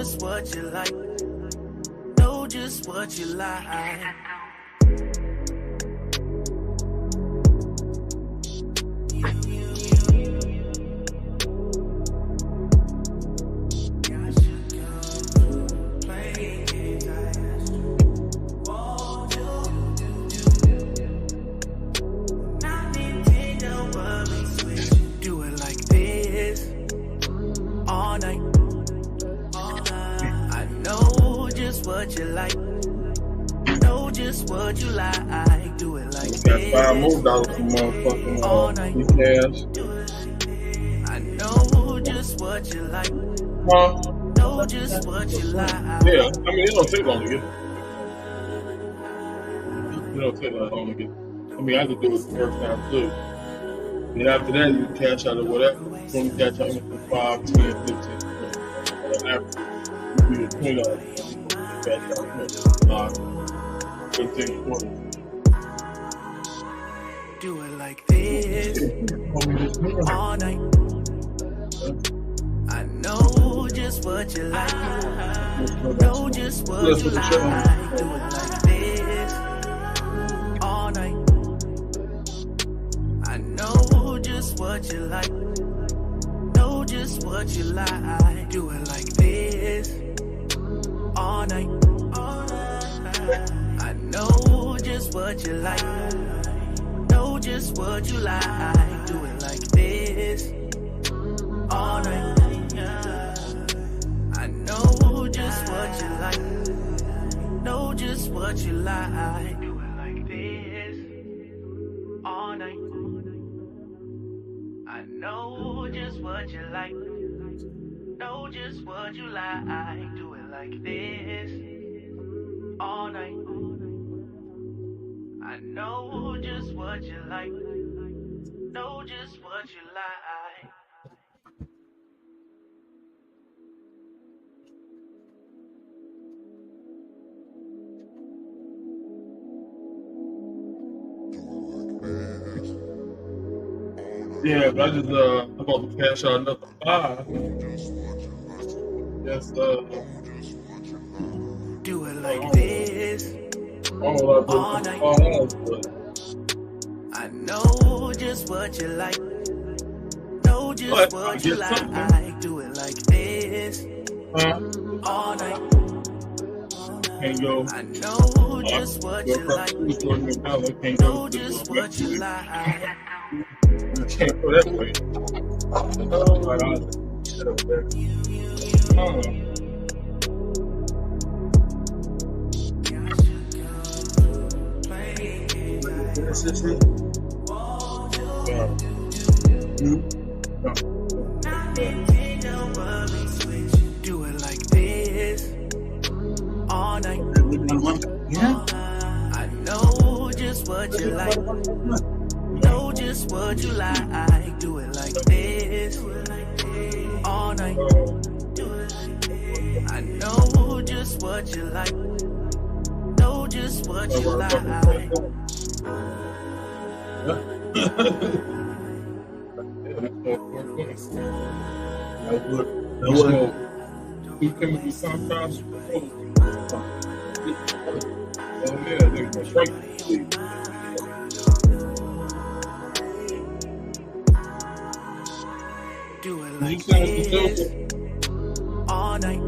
just what you like. Know just what you like. Do it like this all night. I know just what you like. Know just what you like. Do it like this. Got $5 more from motherfucking all night. cash. I know just what you like. Huh? Know just what you like. Yeah, I mean, it don't take long to get. It don't take long to get. I mean, I could do it the first time too. And after that, you can cash out or whatever. So you cash out for 5, 10, 15. After you do the $20, cash out 15, 20. Do it like this all night. I know just what you like. Know just what you like. Do it like this all night. I know just what you like. Know just what you like. Do it like this all night. I know just what you like. Know just what you like. Do it like this all night. I know just what you like. Know just what you like. Do it like this all night. I know just what you like. Know just what you like. Do it like this all night. I know just what you like. Know just what you like. Yeah, but I just I'm about to cash out another 5. Just do it like this all night. I know just what you like. Know just what you like. Do it like this all night. Can't go. I know just what you like. Know just what you like. Can't go that way. Do it like this all night. Yeah. I know just what you like. Know just what you like. Do it like this all night. I know just what you like. Know just what you like. You can be sometimes. Oh yeah, they go straight. Do it like this all night.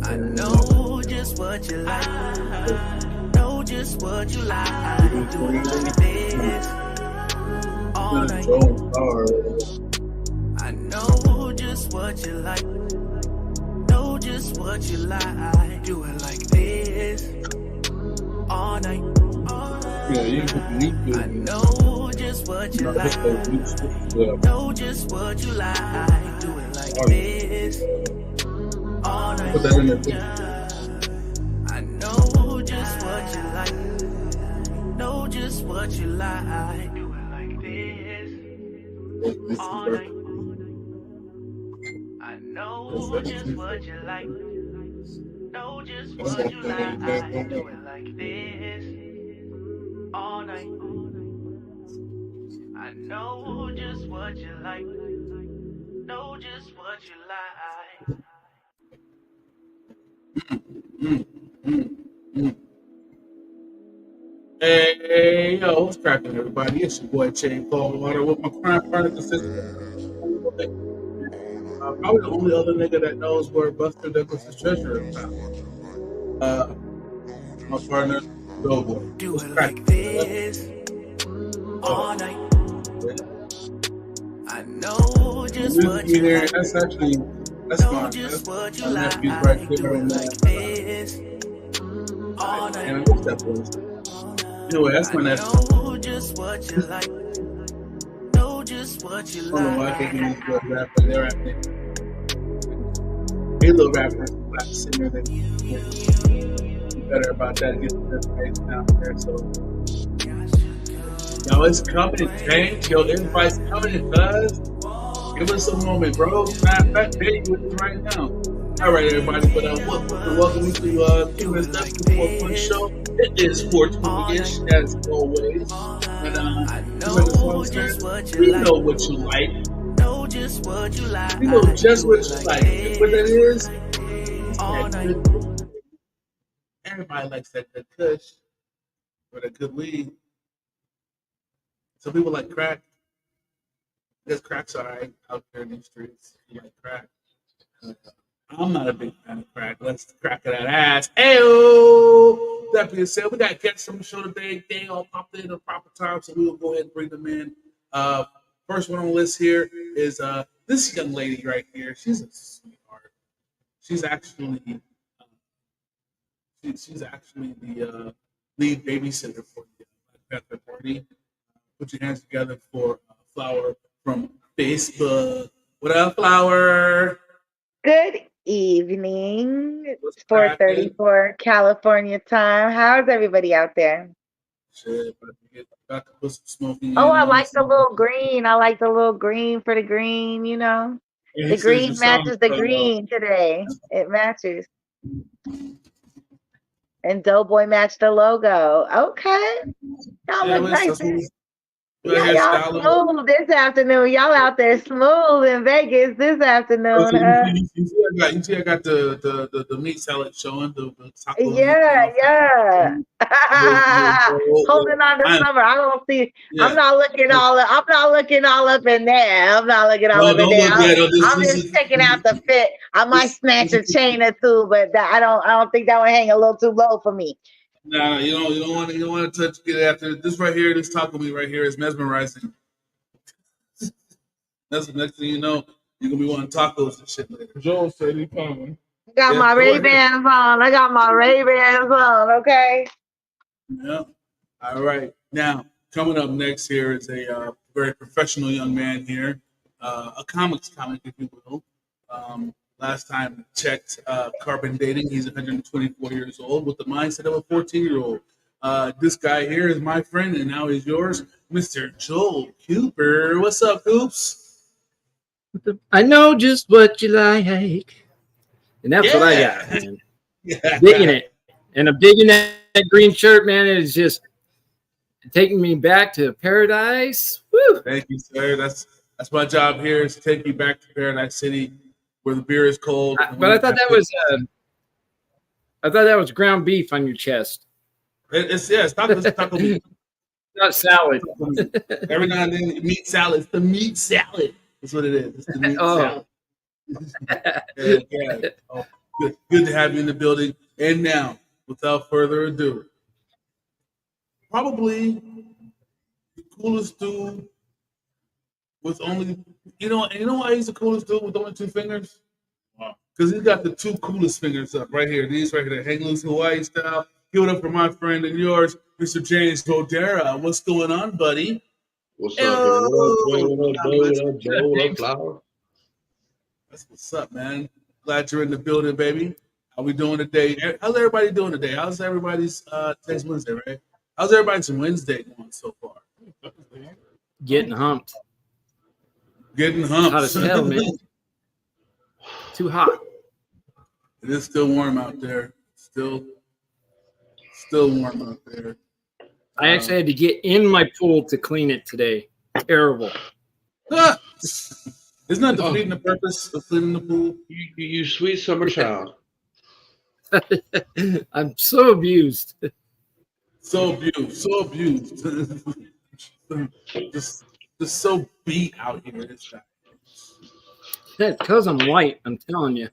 I know just what you like. Know just what you like. Do it like this all night. I know just what you like. Know just what you like. Do it like this all night. I know just what you like. Know just what you like. Do it like this all night. I know just what you like. Know just what you like. Do it like this all night. I know just what you like. Know just what you like. Do it like this all night. I know just what you like. Know just what you like. Mm, mm, mm. Hey, yo, what's cracking, everybody? It's your boy, Chain Paul Water, with my crime partner, consistent. Probably the only other nigga that knows where Buster Douglas's treasure is found. Uh, my partner, Doughboy. Do What's it cracking, like brother? this Oh, all night. yeah. I know The just music what you you hear, like. that's Know that's just what you my nephews right like. there, Do it and like this all and I night. miss that voice. Anyway, that's I my nephew. know just what you like. Know just what you I don't know why I can't get like. these boys rapping. They're rapping. Halo rapper, black singer that be better about that. Get the information out there. So, yo, it's coming, James. Yo, everybody's coming, cuz. Give us a moment, bro. Matter of fact, there you is right now. All right, everybody. But welcome to Do Keeping it It Up like to the 420 this show. It is all 420-ish, night. as always. And I you know the song know just says, what you we like. know what you like. Know just what you like. We know just Do what it you like like. And what that this is, it's all that night. good. Everybody likes that good kush or that good weed. Some people like crack. Because crack's all right out there in the streets. You like crack. I'm not a big fan of crack. Let's crack of that ass. Ayo! That being said, we got guests on the show today. They all popped in at the proper time, so we will go ahead and bring them in. Uh, First one on the list here is this young lady right here. She's a sweetheart. She's actually she's actually the lead babysitter for the Black Panther Party. Put your hands together for Flower from Facebook. What up, Flower? Good evening. What's It's cracking? 4:34 California time. How's everybody out there? Shit, about to put some smoking Oh, in I on like the some. little green. I like the little green for the green, you know. And he The says your green sound matches the cut off. green today. It matches. And Doughboy matched the logo. Okay. Y'all Yeah, look that's nice. what we out Yeah, here y'all styling. smooth this afternoon. Y'all out there smooth in Vegas this Oh, so afternoon, you huh? see, you see, I got the meat salad showing the taco meat. You Yeah, know, yeah. little bowl. Holding on to I'm summer. I don't see. yeah. I'm not looking all up in there. I'm not looking all No, up in don't there. look yet. No, I'm just checking out the fit. I might snatch a chain or two, but I don't think that would hang a little too low for me. nah, you don't want to touch. Get after this right here. This taco meat right here is mesmerizing. That's the next thing you know, you're gonna be wanting tacos and shit later. Joel said he coming. I got Yeah, my go Ray ahead. Bans on. I got my Ray Bans on. Okay. Yeah. All right. Now, coming up next here is a very professional young man here, a comic, if you will. Last time I checked carbon dating, he's 124 years old with the mindset of a 14-year-old. This guy here is my friend, and now he's yours, Mr. Joel Cooper. What's up, Coops? I know just what you like, and that's what I got, Yeah. man. Yeah. Digging it, and I'm digging that green shirt, man. It is just taking me back to paradise. Woo! Thank you, sir. That's my job here is to take you back to Paradise City, where the beer is cold. But I thought that was ground beef on your chest, It's taco meat. not salad. Taco meat. Every now and then, meat salad. It's the meat salad. That's what it is. It's the meat Oh, salad. Yeah. Oh, good to have you in the building. And now, without further ado, probably the coolest dude with only, you know why he's the coolest dude with only two fingers? Because he's got the two coolest fingers up right here. These right here, hang loose Hawaii style. Give it up for my friend and yours, Mr. James Rodera. What's going on, buddy? What's up, Yo, man? What up, Joe? What up, Bo? What up, Joe? What up, James. Flower? that's what's up, man. Glad you're in the building, baby. How we doing today? How's everybody doing today? How's everybody's today's Wednesday, right? How's everybody's Wednesday going so far? Getting humped. Getting It's hot humps. as hell, man. Too hot. It is still warm out there. Still warm out there. I actually had to get in my pool to clean it today. Terrible. Ah! Isn't that defeating the purpose of cleaning the pool? You sweet summer child. I'm so abused. So abused. just so beat out here. This guy. That's because I'm white. I'm telling you.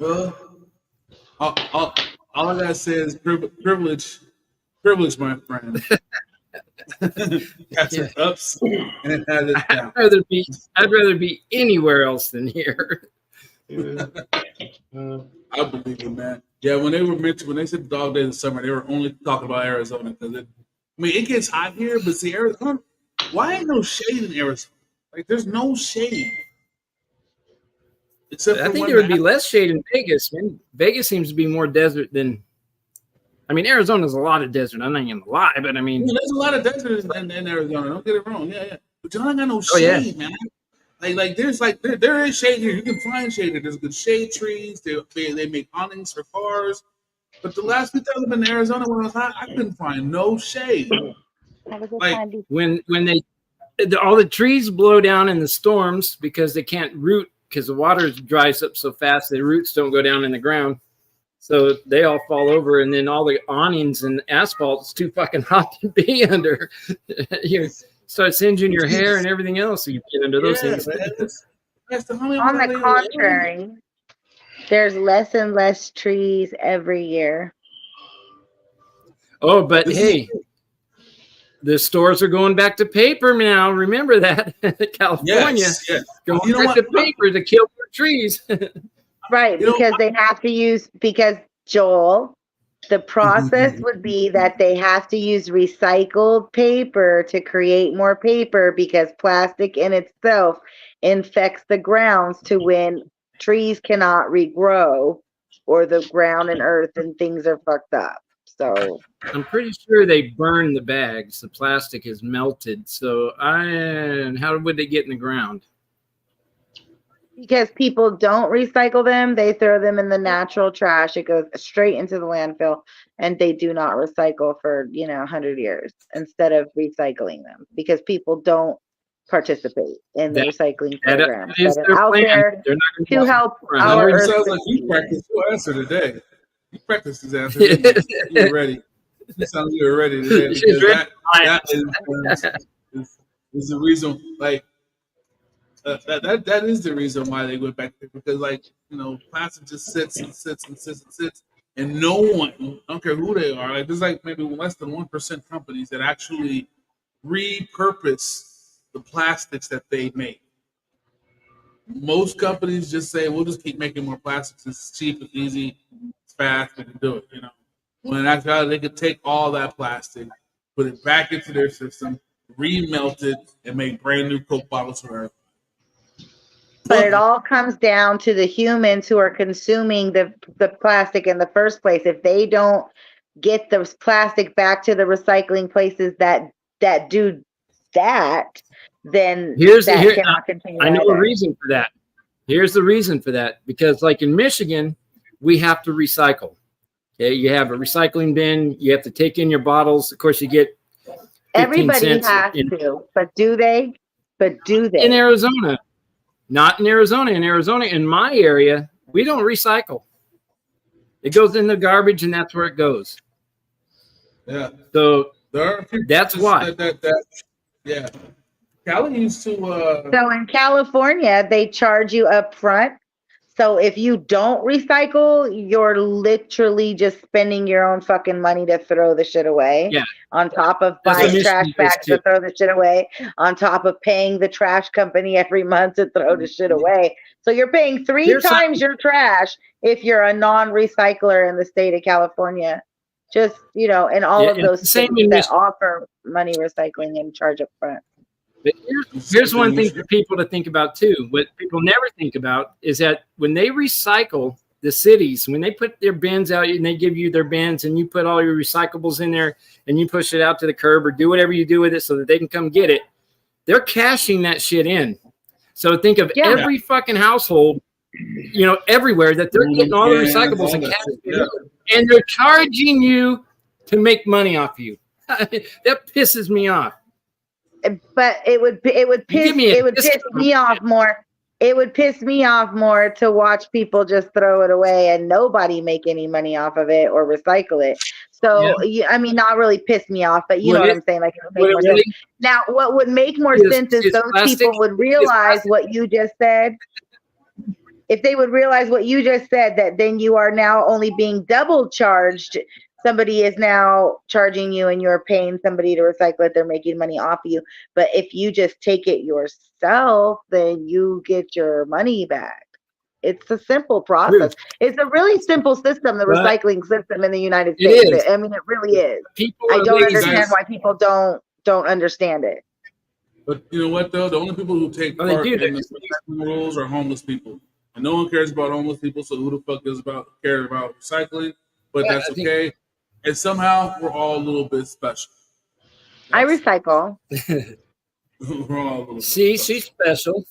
All I gotta say is privilege, my friend. Got your ups and it had it down. I'd rather be anywhere else than here. I believe it, man. Yeah, when they said dog days in summer, they were only talking about Arizona because it gets hot here, but see, Arizona, why ain't no shade in Arizona? Like, there's no shade. Except I think there would be less shade in Vegas. Man, Vegas seems to be more desert than. I mean, Arizona's a lot of desert. I'm not even gonna lie, but I mean, there's a lot of desert in Arizona. Don't get it wrong. Yeah. But you don't got no shade, man. Like there's there is shade here. You can find shade here. There's good shade trees. They make awnings for cars. But the last few times I've been in Arizona when I was hot, I couldn't find no shade. Like when all the trees blow down in the storms because they can't root because the water dries up so fast, the roots don't go down in the ground. So they all fall over, and then all the awnings and asphalt is too fucking hot to be under. You start singeing your hair and everything else. So you get under those things. On the contrary, there's less and less trees every year. Oh, but hey, the stores are going back to paper now. Remember that, California, going back to paper to kill more trees. Right, because they have to use, because Joel, the process would be that they have to use recycled paper to create more paper because plastic in itself infects the grounds to when trees cannot regrow or the ground and earth and things are fucked up. So I'm pretty sure they burn the bags. The plastic is melted. So how would they get in the ground? Because people don't recycle them, they throw them in the natural trash. It goes straight into the landfill, and they do not recycle for 100 years instead of recycling them because people don't participate in the recycling programs that are out there to help our earth. Sounds like you practice your answer today. You practice his answer. You're ready. You sound like you're ready today. That is the reason. Like. That is the reason why they went back there because plastic just sits, and no one, I don't care who they are, like there's maybe less than 1% companies that actually repurpose the plastics that they make. Most companies just say we'll just keep making more plastics. It's cheap, it's easy, it's fast, we can do it. When actually they could take all that plastic, put it back into their system, remelt it, and make brand new Coke bottles for everyone. But it all comes down to the humans who are consuming the plastic in the first place. If they don't get the plastic back to the recycling places that do that, then cannot continue. I know a reason for that. Here's the reason for that. Because like in Michigan, we have to recycle. Okay, you have a recycling bin. You have to take in your bottles. Of course, you get 15 everybody cents has to, but do they? In Arizona? Not in Arizona. In Arizona, in my area, we don't recycle. It goes in the garbage, and that's where it goes. Yeah. So that's why. Yeah. Cali used to. So in California, they charge you up front. So if you don't recycle, you're literally just spending your own fucking money to throw the shit away. Yeah. On top of buying trash bags to throw the shit away. On top of paying the trash company every month to throw the shit away. So you're paying three times your trash if you're a non-recycler in the state of California. Just, and all of those states that offer money recycling and charge up front. But here's one thing for people to think about too. What people never think about is that when they recycle the cities, when they put their bins out and they give you their bins and you put all your recyclables in there and you push it out to the curb or do whatever you do with it so that they can come get it, they're cashing that shit in. So think of every fucking household, everywhere that they're getting all the recyclables and cashing it in, and they're charging you to make money off you. That pisses me off. But it would piss me off more. it would piss me off more to watch people just throw it away and nobody make any money off of it or recycle it. So, I mean, not really piss me off, but you know what I'm saying? Like, it would make more sense. Now, what would make more sense is those people would realize what you just said. If they would realize what you just said, that then you are now only being double charged. Somebody is now charging you and you're paying somebody to recycle it. They're making money off of you. But if you just take it yourself, then you get your money back. It's a simple process. It's a really simple system, the recycling system in the United States. I mean, it really is. I don't understand why people don't understand it. But you know what, though? The only people who take part in the recycling rules are homeless people. And no one cares about homeless people, so who the fuck cares about recycling? But that's okay. And somehow we're all a little bit special. I recycle. We're all a little she's special.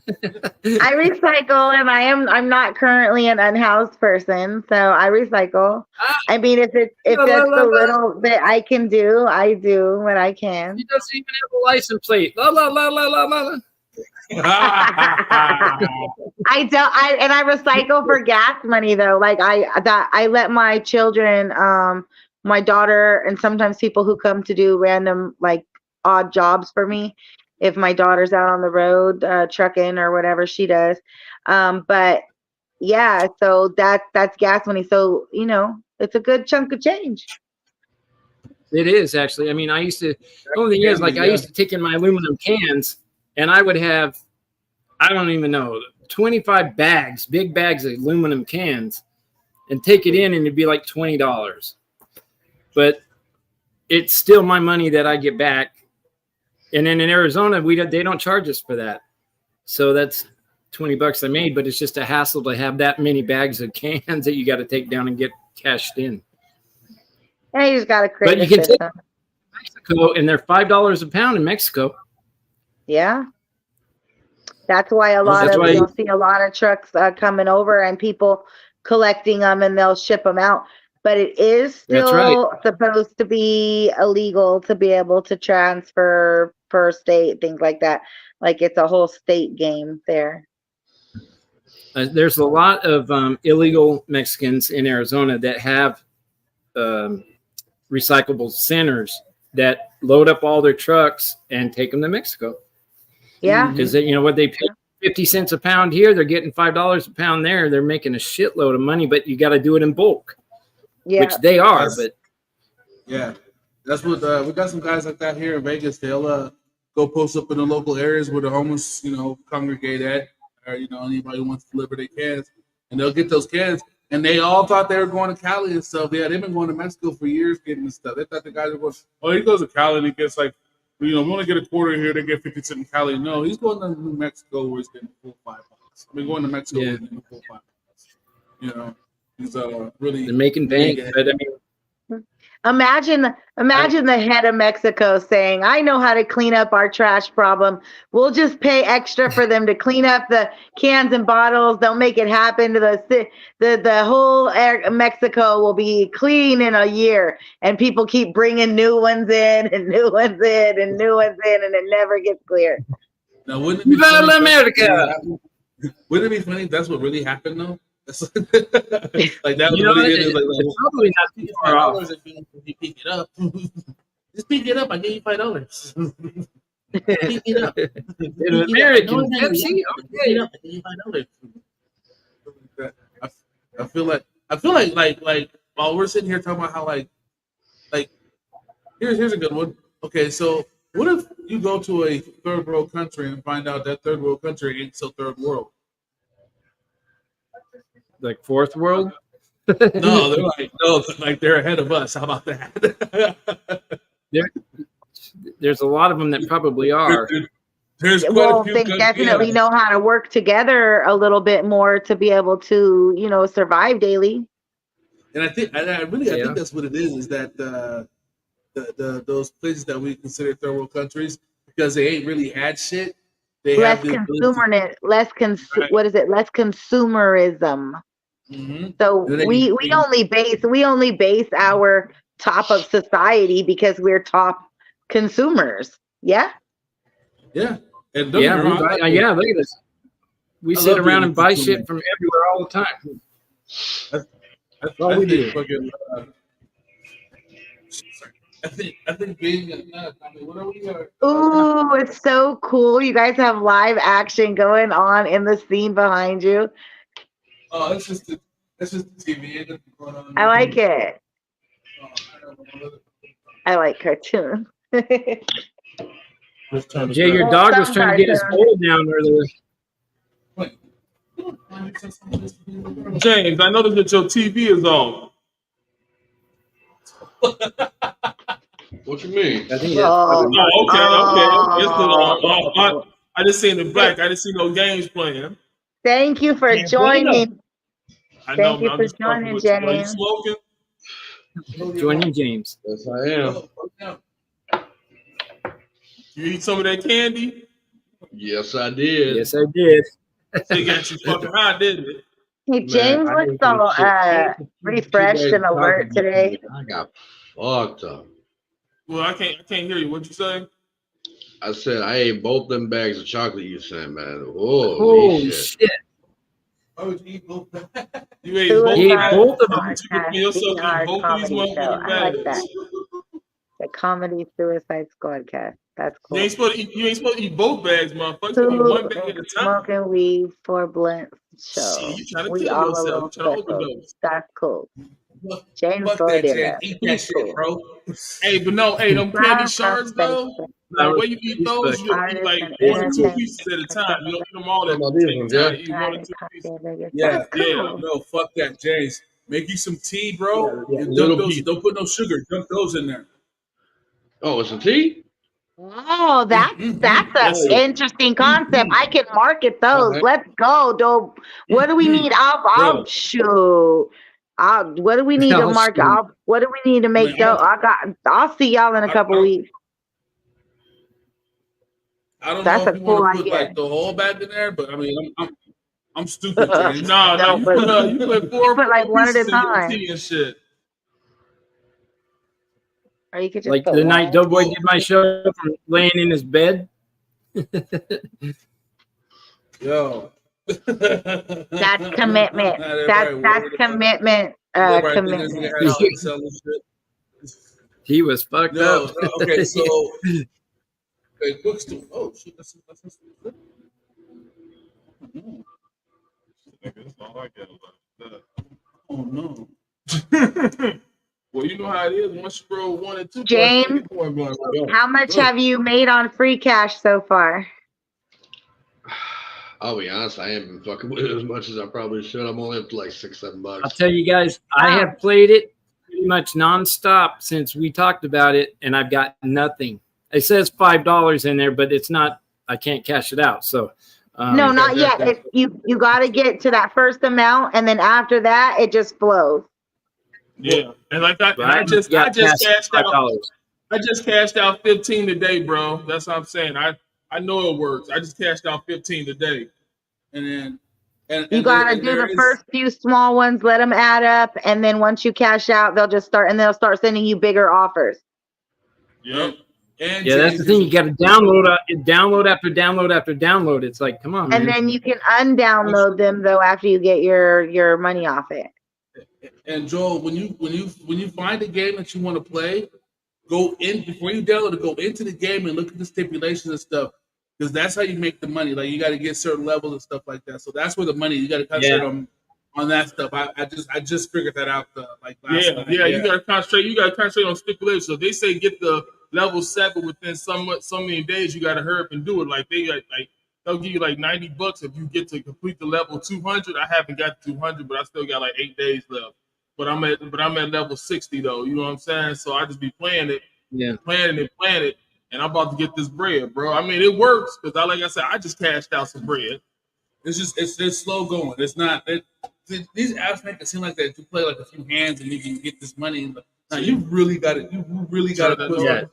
I recycle, and I'm not currently an unhoused person, so I recycle. I mean, if that's the little bit I can do, I do what I can. He doesn't even have a license plate. La la la la la la. I recycle for gas money though. Like I let my children, my daughter, and sometimes people who come to do random like odd jobs for me. If my daughter's out on the road trucking or whatever she does, but yeah, so that's gas money. So you know, it's a good chunk of change. It is actually. I mean, I used to. The only thing is, like, I used to take in my aluminum cans. And I would have, I don't even know, 25 bags, big bags of aluminum cans, and take it in, and it'd be like $20. But it's still my money that I get back. And then in Arizona, they don't charge us for that. So that's $20 I made, but it's just a hassle to have that many bags of cans that you got to take down and get cashed in. Yeah, you just got to create. But you can take Mexico, and they're $5 a pound in Mexico. Yeah, that's why you'll see a lot of trucks coming over and people collecting them, and they'll ship them out. But it is still supposed to be illegal to be able to transfer per state, things like that. Like it's a whole state game there. There's a lot of illegal Mexicans in Arizona that have recyclable centers that load up all their trucks and take them to Mexico. Yeah, because you know what, they pay 50 cents a pound here, they're getting $5 a pound there. They're making a shitload of money, but you got to do it in bulk. Yeah, which they are. But yeah, that's what we got. Some guys like that here in Vegas. They'll go post up in the local areas where the homeless, congregate at, or anybody who wants to deliver their cans, and they'll get those cans. And they all thought they were going to Cali and stuff. Yeah, they've been going to Mexico for years getting this stuff. They thought the guys were going, oh, he goes to Cali and he gets like, we only get a quarter here. They get 50 cents in Cali. No, he's going to New Mexico where he's getting the full $5. I mean, going to Mexico where he's getting the full $5. He's really. They're making bank, but I mean. Imagine the head of Mexico saying, I know how to clean up our trash problem. We'll just pay extra for them to clean up the cans and bottles. They'll make it happen. The whole Mexico will be clean in a year. And people keep bringing new ones in and new ones in and new ones in, and it never gets clear. Now, wouldn't it be funny? America. Wouldn't it be funny if that's what really happened, though? Like that was really it. Like, probably not too far off. If you pick it up, just pick it up. I give you $5. Pick it up. In American Pepsi, okay. I give you $5. I feel like while we're sitting here talking about how like here's a good one. Okay, so what if you go to a third world country and find out that third world country ain't so third world? Like fourth world? No, they're ahead of us. How about that? There's a lot of them that probably are. They definitely know how to work together a little bit more to be able to, survive daily. And I think that's what it is that those places that we consider third world countries, because they ain't really had shit. Less consumerism. Mm-hmm. So we only base our top of society because we're top consumers. Yeah. Yeah. And look at this. We I sit love around being and buy entertained. shit from everywhere all the time. That's all we do. Fucking, I think being whatever you are. Ooh, it's so cool. You guys have live action going on in the scene behind you. Oh, it's just the TV. Ain't nothing going on. I like it. Oh, I like cartoons. Jay, your dog was trying to get his bowl down earlier. James, I noticed that your TV is on. What you mean? I think okay. I just seen it black. I didn't see no games playing. Thank you for joining. Thank you for joining, James. Are you smoking? Joining James. Yes, I am. You eat some of that candy? Yes, I did. Yes, I did. They got you fucking high, didn't it? Hey, James looks so refreshed and alert today. I got fucked up. Well, I can't hear you. What'd you say? I said I ate both them bags of chocolate you sent, man. Holy shit. Oh, you eat both bags? You ate both of them. You took both of these motherfucking bags. I like that. The Comedy Suicide Squadcast. That's cool. You ain't supposed to eat both bags, motherfucker. You eat one bag at a time. Smoking weed for blunt show. See, you trying to We kill all yourself. a You trying to little overdose. That's cool. James Fuck Floyd that, did James. that. Eat that shit, bro. Hey, but no, them candy shards though. The way you eat those, you eat like 1 or 2 pieces at a time. You don't eat them all at the same time. You eat 1 or 2 pieces. Yeah, cool. no, fuck that, James. Make you some tea, bro. Yeah, And little dump those. piece. Don't put no sugar. Dump those in there. Oh, it's a tea? Oh, that's Yes, an interesting concept. I can market those. Okay. Let's go, dope. What do we need? I'll Bro. shoot. What do we need to Oh, market? shoot. What do we need to make dope? I'll see y'all in a couple weeks. I don't That's know a if you want cool to put idea. like the whole bag in there, but I mean, I'm stupid, James. No, you put 4 put like one at a pieces in your time. tea and shit. Or you could just Like put the one. night Doughboy did my show from laying in his bed. Yo. That's commitment. Everybody That's worried about- commitment. everybody think Commitment. this nigga had all this selling shit. He was fucked No, up. okay, so quick story. Oh shit, that's That's all I get about that. oh no. Well, you know how it is. Once you roll 1 and 2, James, how much have you made on free cash so far? I'll be honest, I haven't been fucking with it as much as I probably should. I'm only up to like $6-7. I'll tell you guys, I have played it pretty much nonstop since we talked about it, and I've got nothing. It says $5 in there, but it's not. I can't cash it out. So No, not yet. You got to get to that first amount, and then after that, it just flows. Yeah, and like I just cashed out. I just cashed out 15 today, bro. That's what I'm saying. I know it works. I just cashed out 15 today. And then You got to do the first few small ones, let them add up, and then once you cash out, they'll start sending you bigger offers. Yep. And yeah, that's the thing. You got to download after download after download. It's like, come on, and man. then you can undownload them though after you get your money off it. And Joel, when you find a game that you want to play, go in before you download it. Go into the game and look at the stipulations and stuff, because that's how you make the money. Like you got to get certain levels and stuff like that. So that's where the money. You got to concentrate on that stuff. I just figured that out like last night. Yeah. You got to concentrate. You got to concentrate on stipulations. So they say get the level 7 within so many days. You got to hurry up and do it. Like they'll give you like $90 if you get to complete the level 200. I haven't got to 200, but I still got like 8 days left. But I'm at level 60 though. You know what I'm saying? So I just be playing it, playing it, and I'm about to get this bread, bro. I mean, it works because like I said, I just cashed out some bread. It's slow going. It's not. These apps make it seem like that you play like a few hands and you can get this money. Now you really got it. You really got to put it.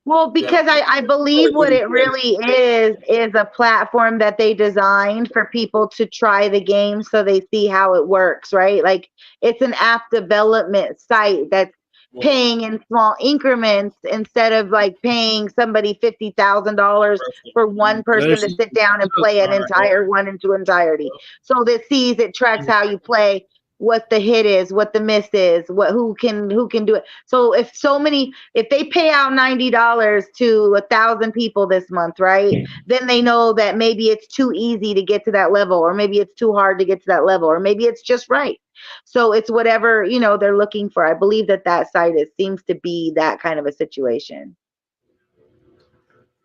Well, because I believe what it really is a platform that they designed for people to try the game so they see how it works, right? Like it's an app development site that's paying in small increments instead of like paying somebody $50,000 for one person to sit down and play an entire one into entirety. So that sees, it tracks how you play, what the hit is, what the miss is, who can do it. So if they pay out $90 to 1,000 people this month, right? Then they know that maybe it's too easy to get to that level, or maybe it's too hard to get to that level, or maybe it's just right. So it's whatever, they're looking for. I believe that site seems to be that kind of a situation.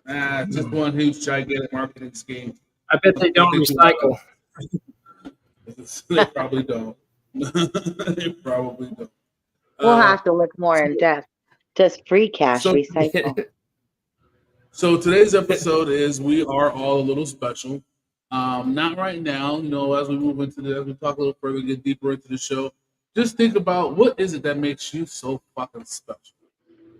Just one huge gigantic marketing scheme. I bet they don't recycle. They probably don't. They probably don't. We'll have to look more in depth. Does free cash recycle? So today's episode is we are all a little special. Not right now, as we move into as we talk a little further, get deeper into the show, just think about what is it that makes you so fucking special.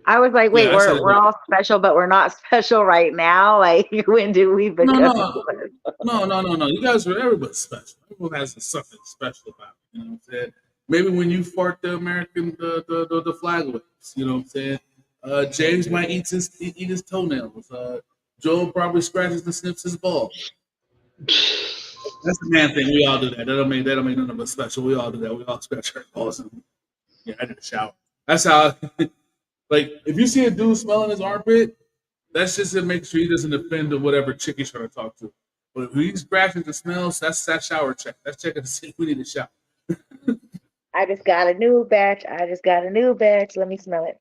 I was like, wait, we're all special, but we're not special right now. Like, when do we become? No. You guys are everybody's special. Everyone has something special about it. You know what I'm saying? Maybe when you fart the American the flag waves. You know what I'm saying? James might eat his toenails. Joel probably scratches and snips his balls. That's the man thing. We all do that. That don't make none of us special. We all do that. We all scratch our balls. Yeah, I did a shower. That's how. Like, if you see a dude smelling his armpit, that's just to make sure he doesn't offend to whatever chick he's trying to talk to. But if he's scratching the smells, that's that shower check. That's checking to see if we need a shower. I just got a new batch. Let me smell it.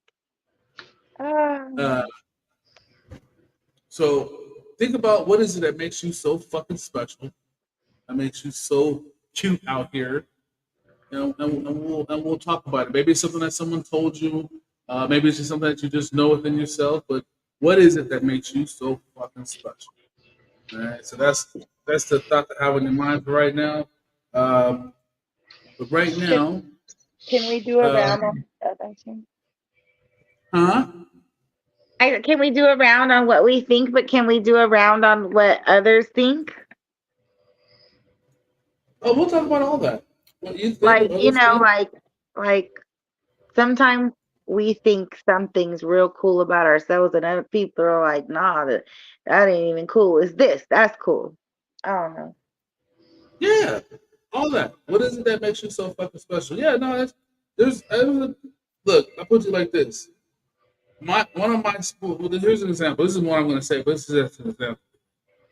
So think about what is it that makes you so fucking special, that makes you so cute out here, and we'll talk about it. Maybe it's something that someone told you, maybe it's just something that you just know within yourself. But what is it that makes you so fucking special? All right, so that's the thought to have in your mind for right now. But right now, can we do a round on that? Huh? Can we do a round on what we think, but can we do a round on what others think? Oh, we'll talk about all that. What you think, like sometimes we think something's real cool about ourselves, and other people are like, nah, that ain't even cool. It's this, that's cool. I don't know. Yeah, all that. What is it that makes you so fucking special? Yeah, no, look, I put you like this. One of my schools. Well, here's an example. This is what I'm going to say, but this is just an example.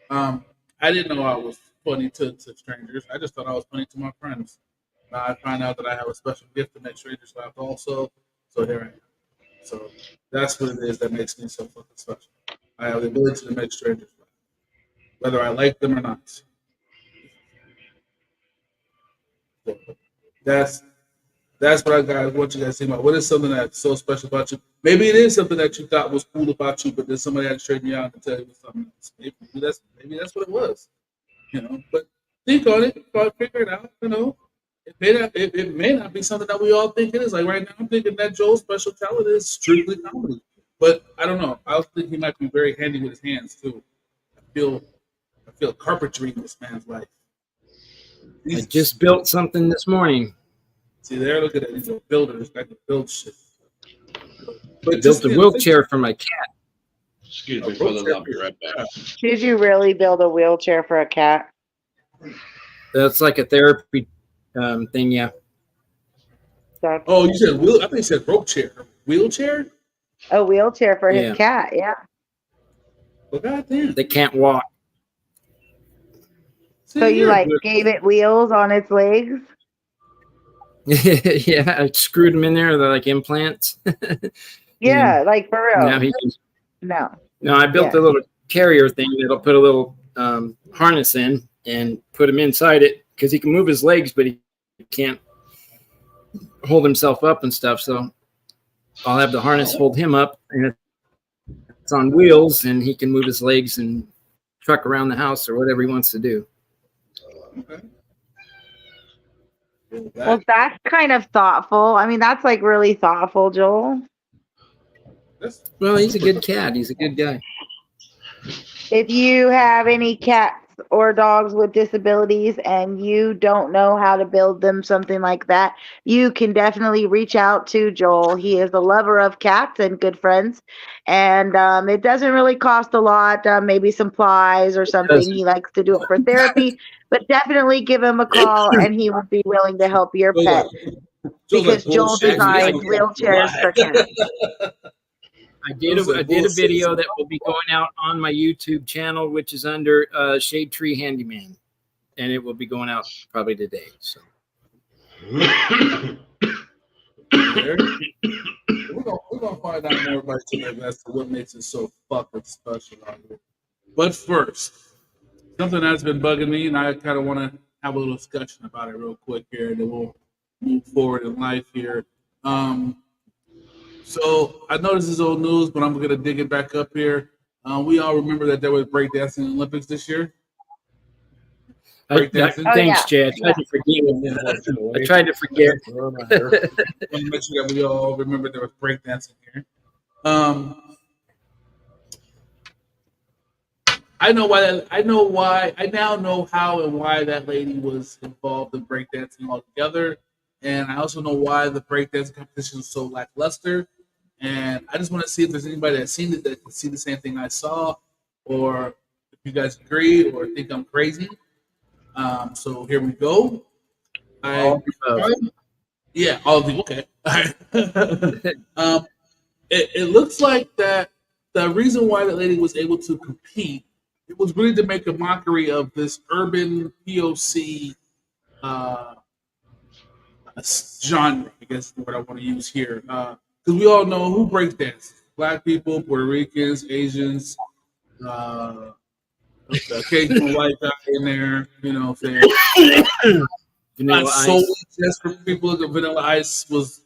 I didn't know I was funny to strangers. I just thought I was funny to my friends. Now I find out that I have a special gift to make strangers laugh also. So here I am. So that's what it is that makes me so fucking special. I have the ability to make strangers laugh, whether I like them or not. So that's what I want you guys to think about. What is something that's so special about you? Maybe it is something that you thought was cool about you, but then somebody had to straighten you out and tell you something else. Maybe that's what it was. But think on it, figure it out. It may not be something that we all think it is. Like right now, I'm thinking that Joel's special talent is strictly comedy. But I don't know. I think he might be very handy with his hands too. I feel carpentry in this man's life. I just built something this morning. See there, look at that. He's a builder. This guy can build shit. But built a wheelchair for my cat. Excuse me, fellas. I'll be right back. Did you really build a wheelchair for a cat? That's like a therapy thing, yeah. Oh, you said I think you said rope chair. Wheelchair? A wheelchair for his cat, yeah. Well, goddamn. They can't walk. So you gave it wheels on its legs? Yeah, I screwed them in there. They're like implants. Yeah, like for real. No, I built a little carrier thing that'll put a little harness in and put him inside it because he can move his legs, but he can't hold himself up and stuff. So I'll have the harness hold him up, and it's on wheels, and he can move his legs and truck around the house or whatever he wants to do. Okay. Well, that's kind of thoughtful. I mean, that's like really thoughtful, Joel. Well, he's a good cat. He's a good guy. If you have any cats or dogs with disabilities and you don't know how to build them something like that, you can definitely reach out to Joel. He is a lover of cats and good friends. And it doesn't really cost a lot, maybe some plies or something. He likes to do it for therapy, but definitely give him a call and he would be willing to help your pet because Joel designs wheelchairs for cats. I did a video that will be going out on my YouTube channel, which is under Shade Tree Handyman, and it will be going out probably today. So we're gonna find out more about today as to what makes it so fucking special out here. But first, something that's been bugging me, and I kind of want to have a little discussion about it real quick here, and then we'll move forward in life here. So I know this is old news, but I'm gonna dig it back up here. We all remember that there was breakdancing Olympics this year. Thanks, Chad. I tried to forget. I want to make sure that we all remember there was breakdancing here. I now know how and why that lady was involved in breakdancing altogether. And I also know why the breakdancing competition is so lackluster. And I just want to see if there's anybody that's seen it that can see the same thing I saw, or if you guys agree or think I'm crazy. So here we go. Yeah, all of you. Okay. All right. It looks like that the reason why that lady was able to compete, it was really to make a mockery of this urban POC genre, I guess is what I want to use here. Because we all know who breaks dance. Black people, Puerto Ricans, Asians, the occasional white guy in there, you know what I'm saying? Not solely just for people that Vanilla Ice was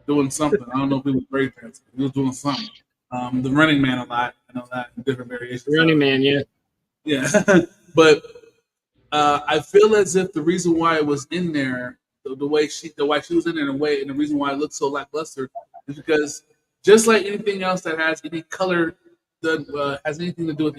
doing something. I don't know if he was breakdancing. He was doing something. The Running Man a lot. I know that in different variations. Running Man, yeah. Yeah. But I feel as if the reason why it was in there, the way she was in there, and the reason why it looked so lackluster is because just like anything else that has any color, that has anything to do with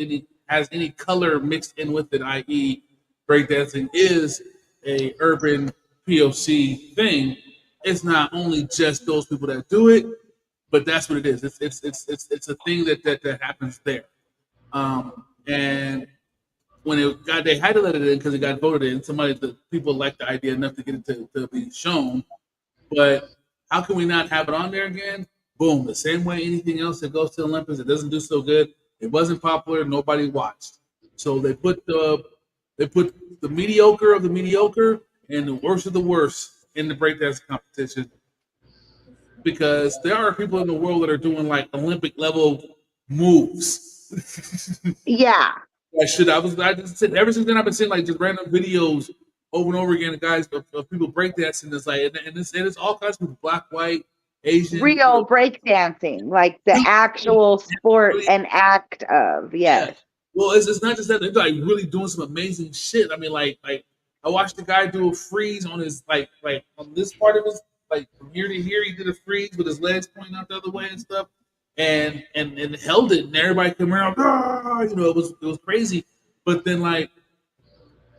has any color mixed in with it, i.e., breakdancing is a urban POC thing. It's not only just those people that do it, but that's what it is. It's a thing that happens there. And when they had to let it in because it got voted in. The people liked the idea enough to get it to be shown. But how can we not have it on there again? Boom! The same way anything else that goes to the Olympics, it doesn't do so good. It wasn't popular. Nobody watched. So they put the mediocre of the mediocre and the worst of the worst in the breakdance competition, because there are people in the world that are doing like Olympic level moves. Yeah. I just said ever since then I've been seeing like just random videos over and over again of guys of people breakdancing. It's like and it's all kinds of people, black, white, Asian. Real breakdancing, like the actual sport and act of, yes. Yeah. Well, it's not just that, they're like really doing some amazing shit. I mean, like I watched the guy do a freeze on his like on this part of his, like from here to here, he did a freeze with his legs pointing out the other way and stuff, and held it, and everybody came around, you know, it was crazy. But then like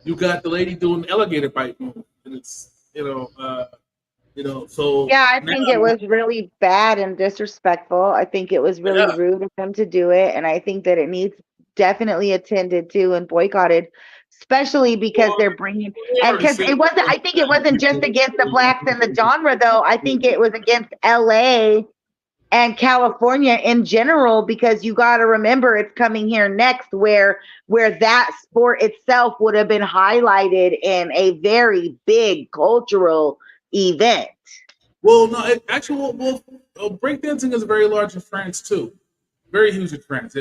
you got the lady doing the alligator bite move, and it's so yeah, I think it was really bad and disrespectful. I think it was really rude of them to do it, and I think that it needs definitely attended to and boycotted, especially because they're bringing, and because it wasn't, I think it wasn't just against the blacks and the genre though. I think it was against LA and California in general, because you got to remember it's coming here next where that sport itself would have been highlighted in a very big cultural event. Well, no, breakdancing is very large in France too, very huge in France.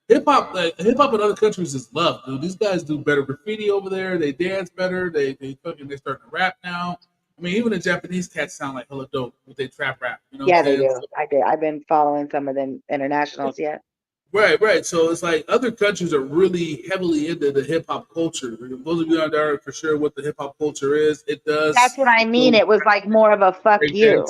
Hip hop in other countries is loved, dude. These guys do better graffiti over there. They dance better. They starting to rap now. I mean, even the Japanese cats sound like hella dope with their trap rap. You know? Yeah, they do. I've been following some of them internationals. Yeah. Right. So it's like other countries are really heavily into the hip hop culture. Those of you out there are for sure what the hip hop culture is. It does. That's what I mean. It was like more of a fuck you.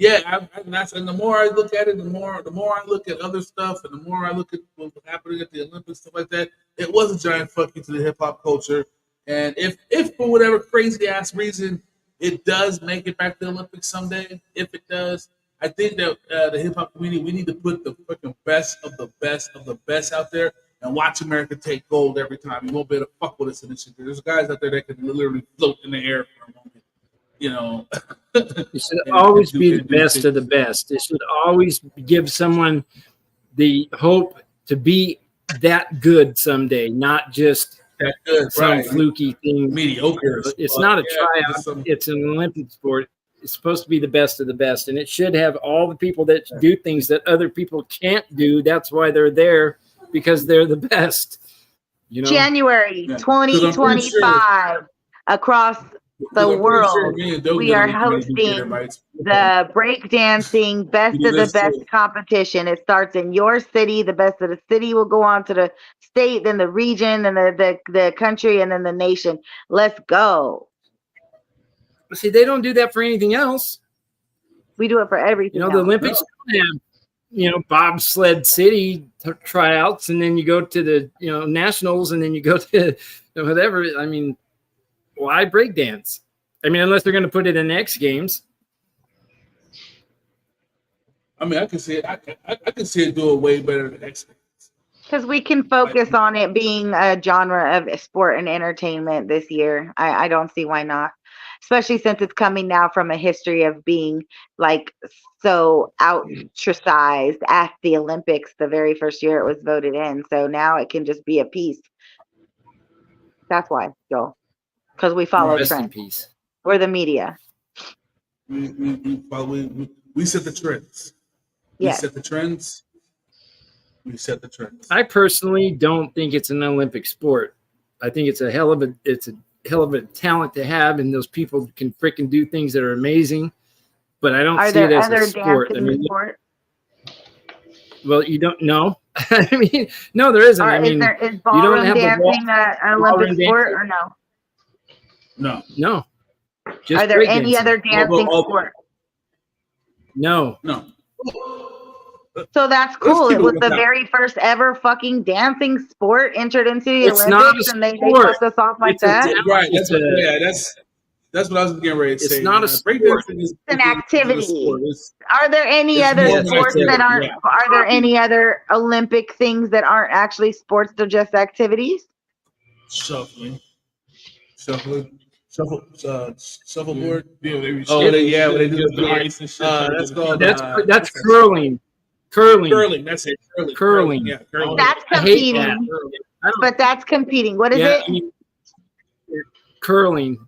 Yeah, and the more I look at it, the more I look at other stuff, and the more I look at what's happening at the Olympics, stuff like that. It was a giant fuck you to the hip hop culture. And if for whatever crazy ass reason it does make it back to the Olympics someday, if it does, I think that the hip hop community, we need to put the fucking best of the best of the best out there and watch America take gold every time. You won't be able to fuck with us in this shit. There's guys out there that can literally float in the air for a moment. You know, it should always be the best of the best. It should always give someone the hope to be that good someday, not just that good, some right. fluky thing. Mediocre. It's not a tryout. It's an Olympic sport. It's supposed to be the best of the best, and it should have all the people that do things that other people can't do. That's why they're there, because they're the best. You know, January 2025 across the world, we are hosting the breakdancing best of the best competition. It starts in your city. The best of the city will go on to the state, then the region, and the country, and then the nation. Let's go. See, they don't do that for anything else. We do it for everything. You know, the Olympics don't have, bobsled city tryouts, and then you go to the, nationals, and then you go to whatever. I mean, why breakdance? I mean, unless they're going to put it in X Games. I mean, I can see it. I can see it doing way better than X Games. Because we can focus on it being a genre of sport and entertainment this year. I don't see why not. Especially since it's coming now from a history of being like so ostracized at the Olympics the very first year it was voted in. So now it can just be a piece. That's why, Joel. Because we follow trends. We're the media. We set the trends. Yes. We set the trends. We set the trends. I personally don't think it's an Olympic sport. I think it's a hell of a talent to have, and those people can freaking do things that are amazing. But I don't see it as a sport. I mean, well, you don't know. I mean, no, there isn't. I mean, is ballroom dancing an Olympic sport or no? No. Are there any other dancing sport? No. So that's cool. It was the very first ever fucking dancing sport entered into the Olympics, and they took us off like that. Right. That's what I was getting ready to say. It's not a sport. It's an activity. Are there any other sports that aren't? Are there any other Olympic things that aren't actually sports? They're just activities. Shuffleboard. When they do the ice and shit. That's curling. Curling. That's it. Curling. Yeah, curling. That's competing. But that's competing. What is it? I mean, curling.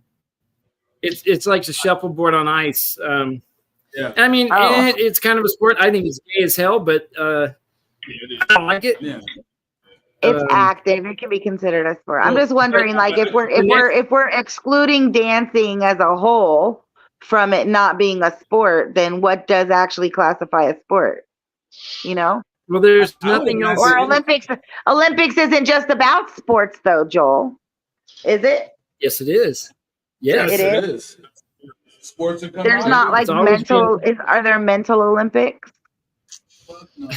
It's like the shuffleboard on ice. Yeah. I mean, it's kind of a sport. I think it's gay as hell, but I don't like it. Yeah. It's active. It can be considered a sport. I'm just wondering, like, if we're excluding dancing as a whole from it not being a sport, then what does actually classify as sport? You know? Well, there's nothing else. Or Olympics isn't just about sports, though, Joel. Is it? Yes, it is. Yes, it is. Sports are coming. There's not like mental. Are there mental Olympics?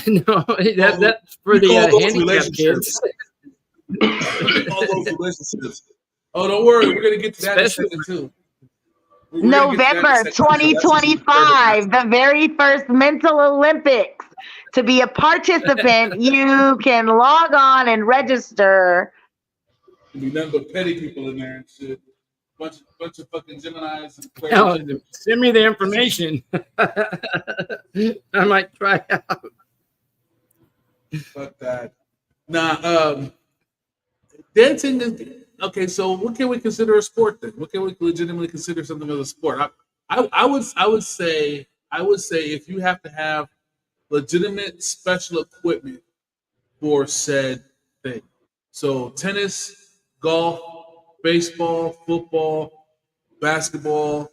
No, that's for the handicapped kids. All those relationships. Oh, don't worry, we're gonna get to that in a second too. November 2025, the very first mental Olympics. To be a participant, you can log on and register. There'll be nothing but petty people in there and shit. Bunch of fucking Geminis. And send me the information. I might try out. Fuck that. Nah, dancing is okay. So, what can we consider a sport then? What can we legitimately consider something as a sport? I would say if you have to have legitimate special equipment for said thing. So, tennis, golf, baseball, football, basketball.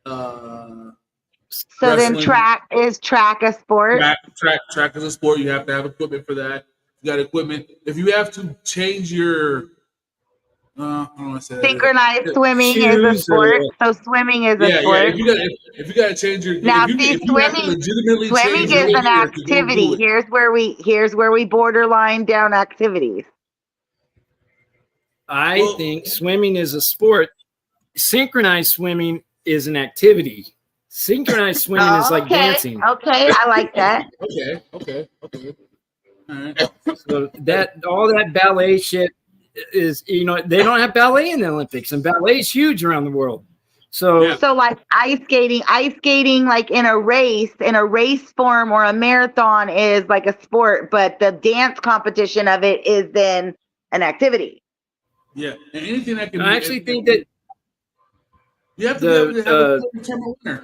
So wrestling. Then track is a sport? Track is a sport. You have to have equipment for that. You got equipment. If you have to change your I don't want to say that. Synchronized swimming is a Shoes sport. So swimming is a Yeah. sport. If you got to change your, Now, if see, you have to legitimately change your is an gear to go activity. do it. Here's where we borderline down activities. I think swimming is a sport. Synchronized swimming is an activity. Synchronized swimming is like dancing. Okay, I like that. Okay. All right. So all that ballet shit is, they don't have ballet in the Olympics, and ballet is huge around the world. So like ice skating like in a race form or a marathon is like a sport, but the dance competition of it is then an activity. Yeah, and anything that can. I actually think that you have to be able to have a determined winner.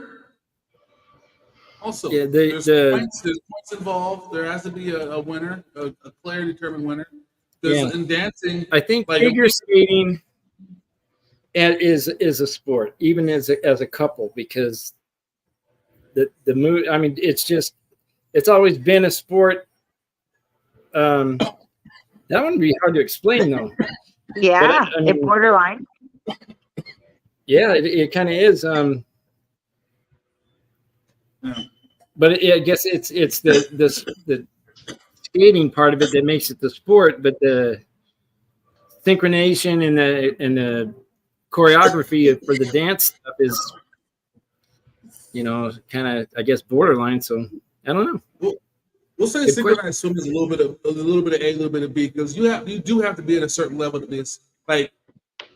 Also, there's points involved. There has to be a winner, a clear determined winner. Because in dancing, I think figure skating is a sport, even as a couple, because the move. I mean, it's always been a sport. That would be hard to explain, though. Yeah, but, it borderline. Yeah, it kind of is. But I guess it's the skating part of it that makes it the sport, but the synchronization and the choreography for the dance stuff is, kind of, I guess, borderline. So I don't know. We'll say synchronized swimming is a little bit of A, a little bit of B, because you do have to be at a certain level to this. Like,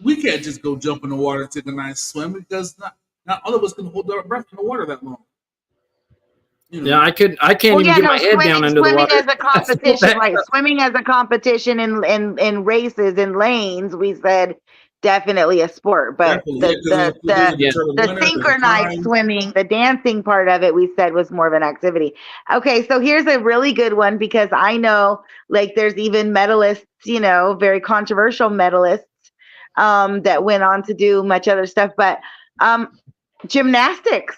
we can't just go jump in the water and take a nice swim, because not all of us can hold our breath in the water that long. Yeah, I can't even get my head down under the water. Swimming as a competition, right? Swimming as a competition in races, in lanes, we said definitely a sport. But the synchronized swimming, the dancing part of it, we said was more of an activity. Okay, so here's a really good one, because I know, like, there's even medalists, very controversial medalists that went on to do much other stuff, but gymnastics.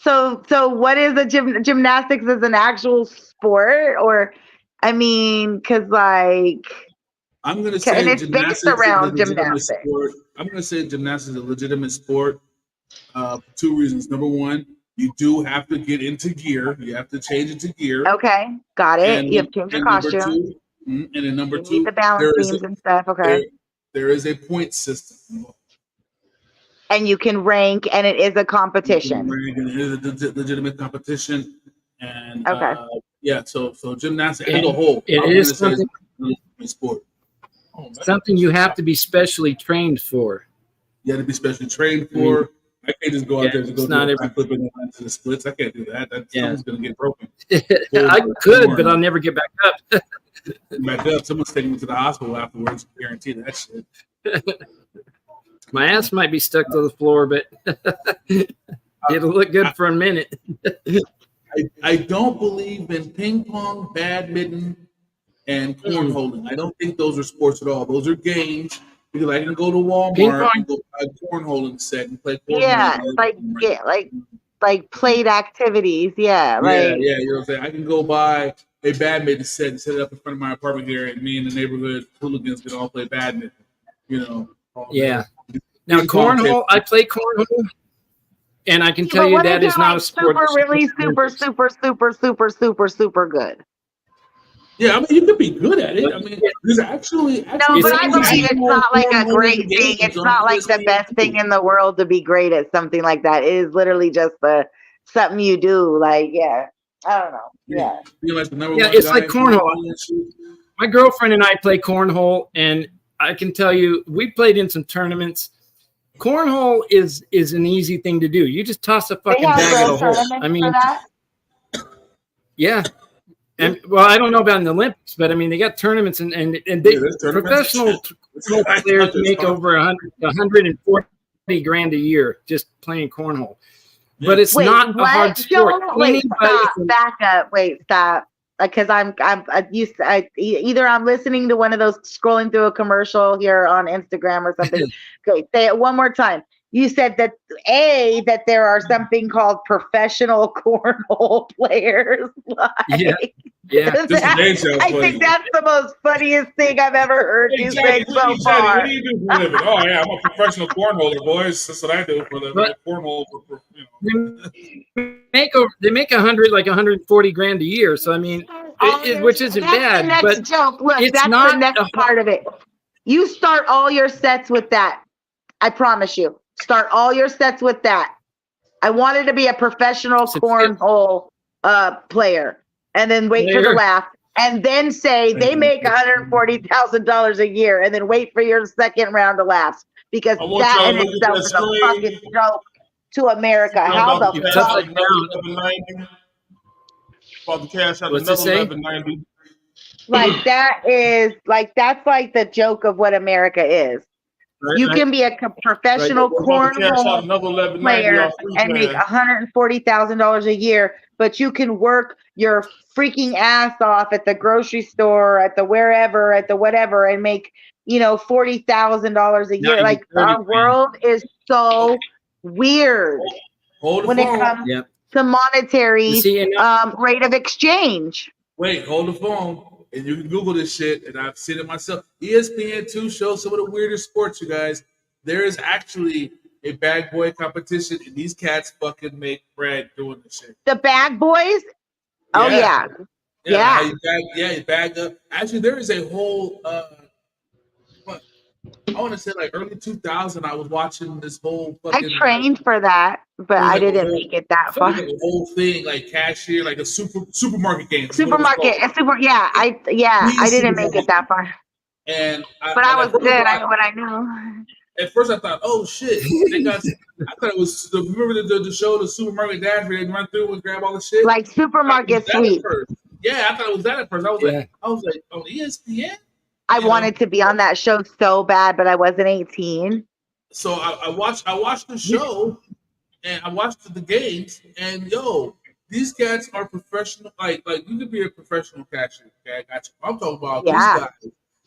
So what is a gymnastics as an actual sport? Or, I mean, because like, I'm going to say it's based around gymnastics. I'm going to say gymnastics is a legitimate sport for two reasons. Number one, you do have to get into gear. You have to change into gear. Okay, got it. You have to change your costume. And then number two, need the balance beams and stuff. Okay. There is a point system. And you can rank, and it is a competition. It is a legitimate competition. And so gymnastics as a whole, it is something, sport. Something you have to be specially trained for. You have to be specially trained for. I can't just go out there and go do a flip and to the splits. I can't do that. Someone's going to get broken. I could, but I'll never get back up. Someone's taking me to the hospital afterwards. Guarantee that shit. My ass might be stuck to the floor, but it'll look good for a minute. I don't believe in ping pong, badminton, and cornholing. I don't think those are sports at all. Those are games. Because I can go to Walmart and go buy a cornholing set and play cornhole. Yeah, like played activities. Yeah, you know what I'm saying? I can go buy a badminton set and set it up in front of my apartment here, and me and the neighborhood hooligans can all play badminton. Yeah. Now cornhole, I play cornhole, and I can tell you that is not a sport. Super good. Yeah, I mean, you could be good at it. I mean, there's actually no, but I believe it's not like a great thing. It's not like the best thing in the world to be great at something like that. It is literally just something you do. Like, I don't know. Yeah. It's like cornhole. My girlfriend and I play cornhole, and I can tell you, we played in some tournaments. Cornhole is an easy thing to do. You just toss a fucking bag at a hole. I mean, yeah. And well, I don't know about in the Olympics, but I mean, they got tournaments and they professional players make over 140 grand a year just playing cornhole. But it's not a hard sport. Stop. Because I'm used to either I'm listening to one of those scrolling through a commercial here on Instagram or something. Okay, say it one more time. You said that that there are something called professional cornhole players. Yeah. Just today's show I think that's the most funniest thing I've ever heard you say so far. What do you do for a living? Oh yeah, I'm a professional cornholer, boys. That's what I do for a living. I cornhole for They make 140 grand a year. So I mean, which isn't bad. That's the next joke. Look, that's the next part of it. You start all your sets with that. I promise you. Start all your sets with that. I wanted to be a professional cornhole player, and then wait for the laugh, and then say they make $140,000 a year, and then wait for your second round of laughs, because that in itself is a fucking joke to America. How the fuck? About to cash out another $11.90. Like that's like the joke of what America is. You can be a professional cornhole player and make $140,000 a year, but you can work your freaking ass off at the grocery store, at the wherever, at the whatever, and make $40,000 a year. Like our world is so weird when it comes to monetary rate of exchange. Wait, hold the phone. And you can Google this shit, and I've seen it myself. ESPN2 shows some of the weirdest sports, you guys. There is actually a bag boy competition, and these cats fucking make bread doing this shit. The bag boys? Oh, yeah. You bag up. Actually, there is a whole, I want to say like early 2000, I was watching this whole fucking... I trained for that, but I didn't make it that far. The whole thing, like cashier, like a supermarket game. I didn't make it that far. But I was good at what I know. At first, I thought, oh shit! I thought it was remember the show, the Supermarket Dash, where they run through and grab all the shit, like Supermarket Sweep. Yeah, I thought it was that at first. I was like, on ESPN. I wanted to be on that show so bad, but I wasn't 18. So I watched the show, and I watched the games, and these cats are professional. Like you could be a professional cashier. Okay, I got you. I'm talking about these guys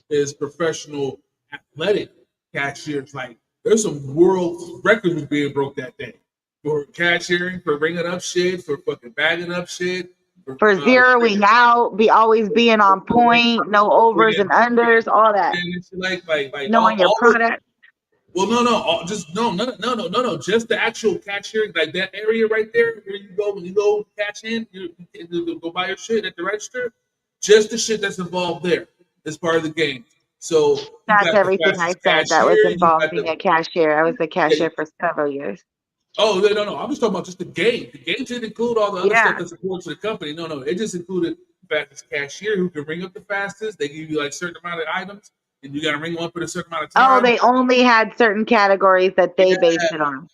is professional athletic cashiers. Like there's some world records being broke that day for cashiering, for ringing up shit, for fucking bagging up shit. For zeroing out, always being on point, no overs and unders, all that. And it's like knowing your product. Well, no. Just the actual cashier, like that area right there where you go when you go cash in, you go buy your shit at the register. Just the shit that's involved there is part of the game. So that's everything I said that was involved being a cashier. I was a cashier for several years. Oh, no. I'm just talking about just the game. The game didn't include all the other stuff that supports the company. No. It just included the fact that cashier who can ring up the fastest. They give you like a certain amount of items, and you got to ring one for a certain amount of time. Oh, they only had certain categories that they based it on.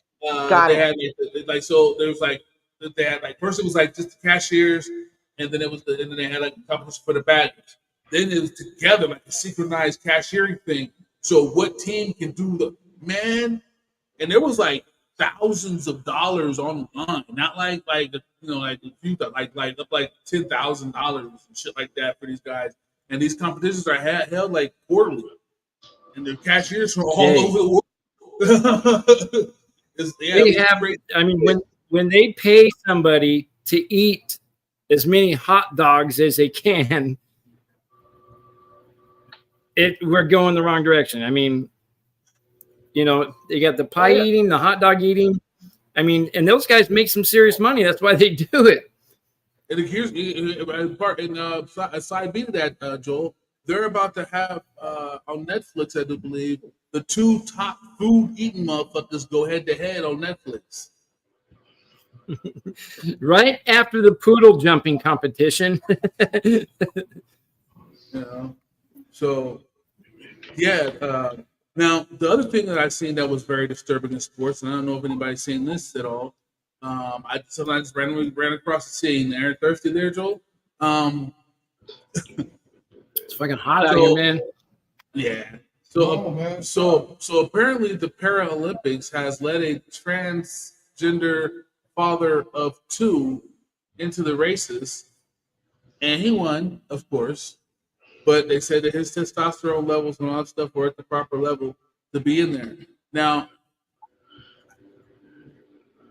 Got it. So there was like they had like first it was like just the cashiers, and then then they had like a competition for the baggers. Then it was together like a synchronized cashiering thing. So what team can do the man? And there was like thousands of dollars online, not like a few, like up like $10,000 and shit like that for these guys. And these competitions are held like quarterly, and the cashiers from all over the world. I mean, when they pay somebody to eat as many hot dogs as they can, we're going the wrong direction. I mean, they got the pie eating, the hot dog eating. I mean, and those guys make some serious money. That's why they do it. And here's a side B to that, Joel. They're about to have on Netflix, I do believe, the two top food eating motherfuckers go head to head on Netflix. Right after the poodle jumping competition. So, now, the other thing that I've seen that was very disturbing in sports, and I don't know if anybody's seen this at all. I sometimes randomly ran across the scene there. Thirsty there, Joel? It's fucking hot out here, man. Yeah. So apparently the Paralympics has led a transgender father of two into the races, and he won, of course. But they said that his testosterone levels and all that stuff were at the proper level to be in there. Now,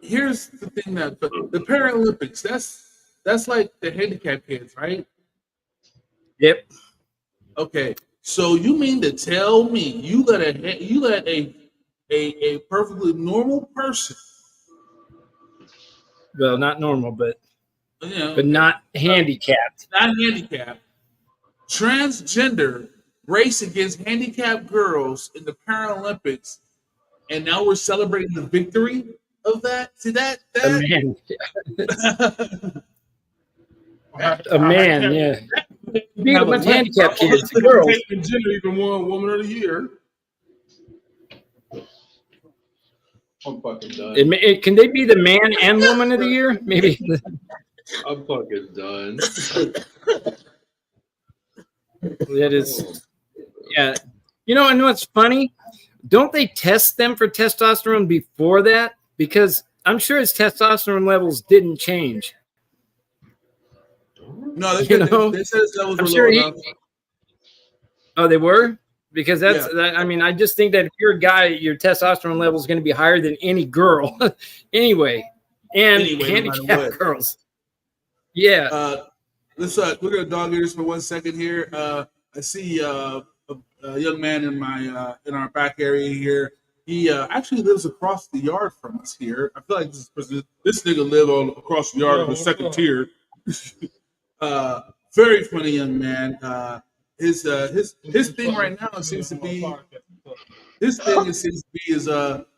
here's the thing that the Paralympics, that's like the handicap kids, right? Yep. Okay, so you mean to tell me you let a perfectly normal person, Well, not normal, but okay, not handicapped. not handicapped, transgender race against handicapped girls in the Paralympics, and now we're celebrating the victory of that? See that A man. A I man, can't yeah. Beat have a a bunch of lip. handicapped kids, the girls. Caitlyn Jenner even won Woman of the Year. I'm fucking done. Can they be the man and woman of the year? Maybe. I'm fucking done. That is, yeah. You know, and what's funny? Don't they test them for testosterone before that? Because I'm sure his testosterone levels didn't change. No, they You said know? they said his levels I'm were sure low he. enough. Oh, they were? Because that's, Yeah. I mean, I just think that if you're a guy, your testosterone level is going to be higher than any girl anyway. And Anyway, no matter handicapped what. girls. Yeah. Let's we're gonna dog ears for 1 second here. I see a young man in my in our back area here. He actually lives across the yard from us here. I feel like this nigga live on across the yard on the second tier. Very funny young man. His thing right now seems to be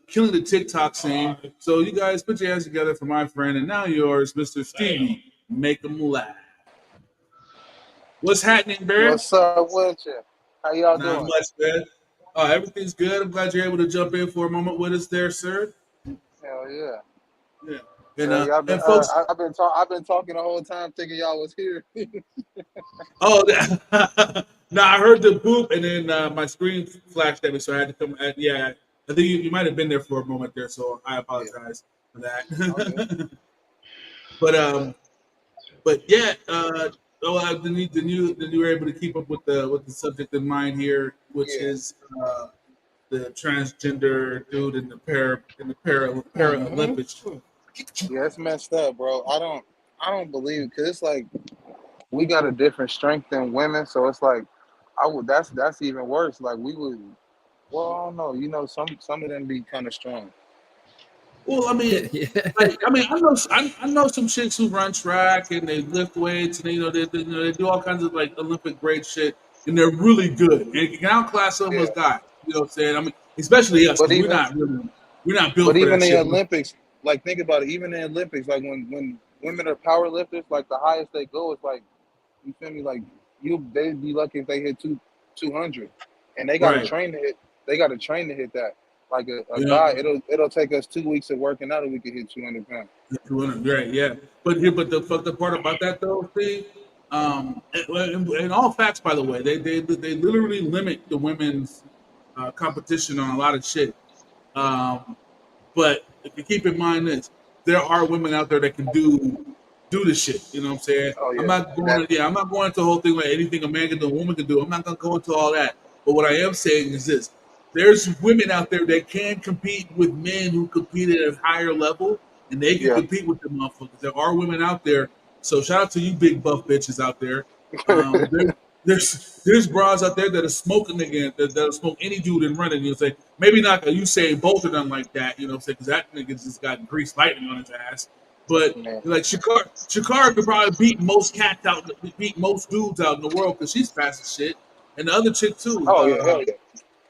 killing the TikTok scene. So you guys put your hands together for my friend and now yours, Mr. Stevie. Make him laugh. What's happening, Bear? What's up with you? How y'all Not doing? much, man. Everything's good. I'm glad you're able to jump in for a moment with us there, sir. Hell yeah. Yeah. Yeah, y'all been, And folks, I've been talking the whole time thinking y'all was here. oh, no, I heard the boop, and then my screen flashed at me, so I had to come. Yeah, I think you might have been there for a moment there, so I apologize for that. But yeah, then you were able to keep up with the subject in mind here, which Yeah. is the transgender dude in the Paralympics. Yeah, it's messed up, bro. I don't believe it because it's like we got a different strength than women, so it's like that's even worse. Like we would, well, I don't know. You know, some of them be kind of strong. Well, I mean, Yeah. I know some chicks who run track and they lift weights and they do all kinds of like Olympic grade shit and they're really good and can outclass some of Yeah, us guys. You know what I'm saying? I mean, especially us but because even we're not built but for even that the shit. Olympics, like think about it. Even in the Olympics, like when women are power lifters, like the highest they go is like you feel me, like they'd be lucky if they hit 200, and they got to Right. train to hit. They got to train to hit that. Like a You know, guy, it'll take us 2 weeks of working out, and we can hit 200 pounds. 200, right? Yeah. But the fucked up part about that though, Steve, and all facts by the way, they literally limit the women's competition on a lot of shit. Um, But if you keep in mind this, there are women out there that can do the shit. You know what I'm saying? Oh yeah, definitely. I'm not going into the whole thing like anything a man can do, a woman can do. I'm not gonna go into all that. But what I am saying is this: there's women out there that can compete with men who compete at a higher level, and they can Yeah. compete with them motherfuckers. There are women out there. So shout out to you, big buff bitches out there. There's bras out there that are smoking nigga that'll smoke any dude and running. You'll say maybe not you say both of them like that. You know, because that nigga just got greased lightning on his ass. But Man. like Shakara could probably beat most cats out, beat most dudes out in the world because she's fast as shit, and the other chick too. Oh yeah, hell yeah.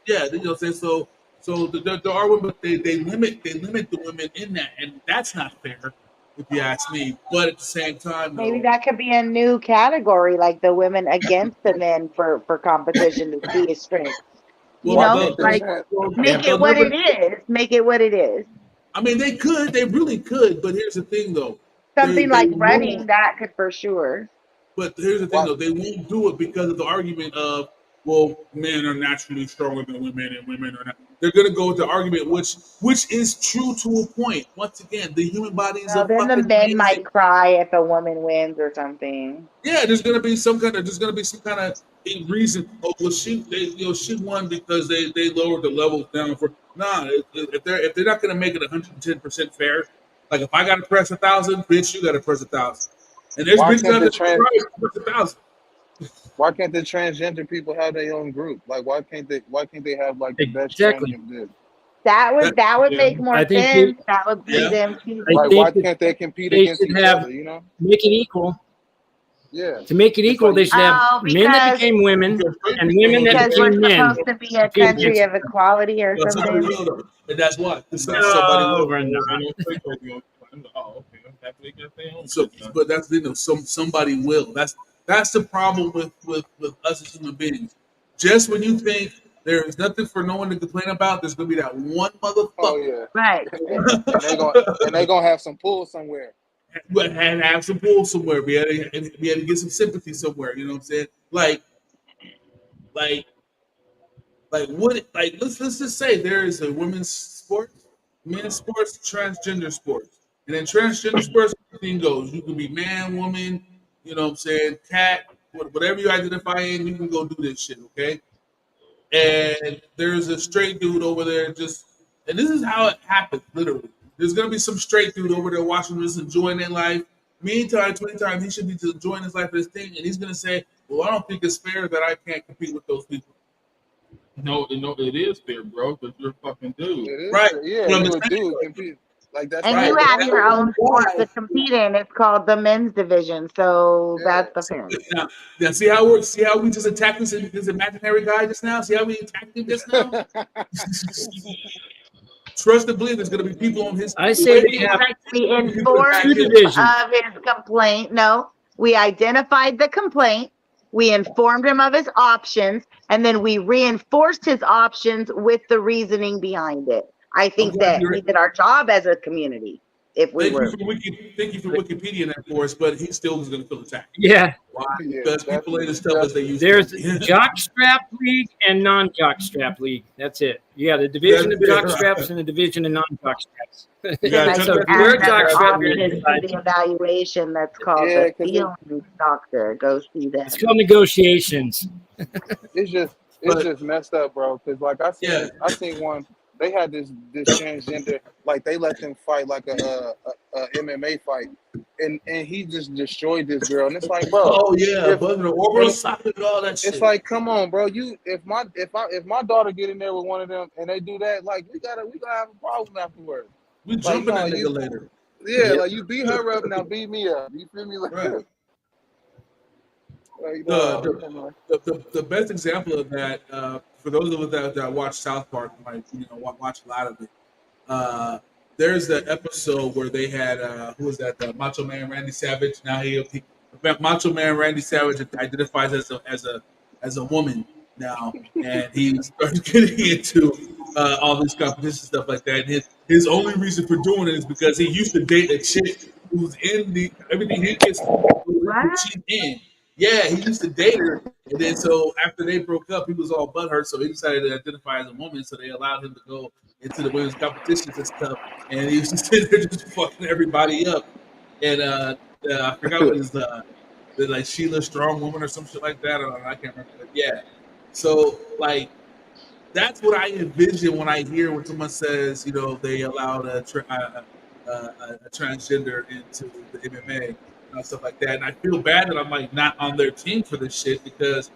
Yeah, you know, what I'm saying so there are women, but they limit the women in that, and that's not fair if you ask me. But at the same time, Maybe though, that could be a new category, like the women against the men for competition to see his strength. You well, One know, hundred they'll, they'll, like percent. they'll, make they'll it what never. it is. Make it what it is. I mean, they really could, but here's the thing, though. Something They like won't. running, that could for sure. But here's the thing, One though. They won't do it because of the argument of, well, men are naturally stronger than women, and women are not. They're gonna go with the argument, which is true to a point. Once again, the human body is a Well, then the fucking men amazing. might cry if a woman wins or something. Yeah, there's gonna be some kind of reason. Oh, well, she won because they lowered the levels down for. Nah, if they're not gonna make it 110% fair, Like if I got to press 1,000, bitch, you got to press 1,000. And there's Why bitches can't out the there press 1,000. why can't the transgender people have their own group? Like why can't they have like the best Exactly. transgender? That would Yeah. make more I think sense. That would be Yeah. them I choosing. Like think why that can't they compete they against should each have other? You know? make it equal. Yeah. To make it It's equal, like they should have Oh, men that because became women Because straight and people women don't that get because paid. we're became men. supposed to be a Compete country against of each other. equality or Well, somebody something. will though. And that's why. Because somebody No, will. we're not. I know straight folks gonna find out, oh, okay, I'm happy they got their own So, shit now. but that's somebody will. That's the problem with us as human beings. Just when you think there is nothing for no one to complain about, there's gonna be that one oh motherfucker yeah. Right. And they gonna have some pull somewhere. and have some pull somewhere. Be able to get some sympathy somewhere. You know what I'm saying? Like what? Like let's just say there is a women's sports, men's sports, transgender sports, and in transgender sports, everything goes. You can be man, woman. You know what I'm saying? Cat, whatever you identify in, you can go do this shit. Okay? And there's a straight dude over there and this is how it happens, literally. There's gonna be some straight dude over there watching this, enjoying their life. Meantime, 20 times he should be just enjoying his life for this thing, and he's gonna say, well, I don't think it's fair that I can't compete with those people. No, it is fair, bro, because you're a fucking It dude. is. Right. Yeah, You you a understand? dude compete. Like that's And Right. you cool, have bro. your own sport Why? to compete in. It's called the men's division. So Yeah. that's the fairness. Now, see how it works? See how we just attacked this imaginary guy just now? See how we attacked him just now? Trust and believe there's gonna be people on his I the say way they we have attacked him, We there'll be people informed two attack him. him divisions. of his complaint. No, we identified the complaint. We informed him of his options, and then we reinforced his options with the reasoning behind it. I I'm think glad that you're we did our job as a community if we were. thank you for Wikipedia that for us, but he still is gonna feel attacked. Yeah. Why? Yeah, Because people ain't as tough as they used to There's be. jock strap league and non-jock strap league. That's it. You got a division That's of it, jock right? straps and a division of non-jock straps. You Then gotta I check just So that if you're add a jock another strap, you're option to inside. the evaluation that's called Yeah, the because feelings doctor. Go see It's them. called negotiations. it's just it's But just messed up, bro. Because like yeah, I seen one. They had this transgender, like they let them fight like a MMA fight, and he just destroyed this girl. And it's like, bro, oh yeah, if but the orbital and socket and all that it's shit. like, come on, bro. You if my daughter get in there with one of them and they do that, like we gotta have a problem afterwards. We Like jumping no, that you nigga later. yeah, like you beat her up, now beat me up. You feel me? Like, Right. like The no, the, come on. the best example of that, for those of us that watch South Park, might watch a lot of it. Uh, there's the episode where they had who was that? Macho Man Randy Savage. Now Macho Man Randy Savage identifies as a woman now, and he starts getting into all this competition stuff like that. And his only reason for doing it is because he used to date a chick who's in the everything he gets What? she's in. Yeah, he used to date her, and then so after they broke up, he was all butthurt. So he decided to identify as a woman. So they allowed him to go into the women's competitions and stuff. And he was just sitting there just fucking everybody up. And I forgot what his like Sheila Strong Woman or some shit like that. I can't remember. But yeah. So like that's what I envision when I hear when someone says, they allowed a transgender into the MMA and stuff like that. And I feel bad that I'm like not on their team for this shit because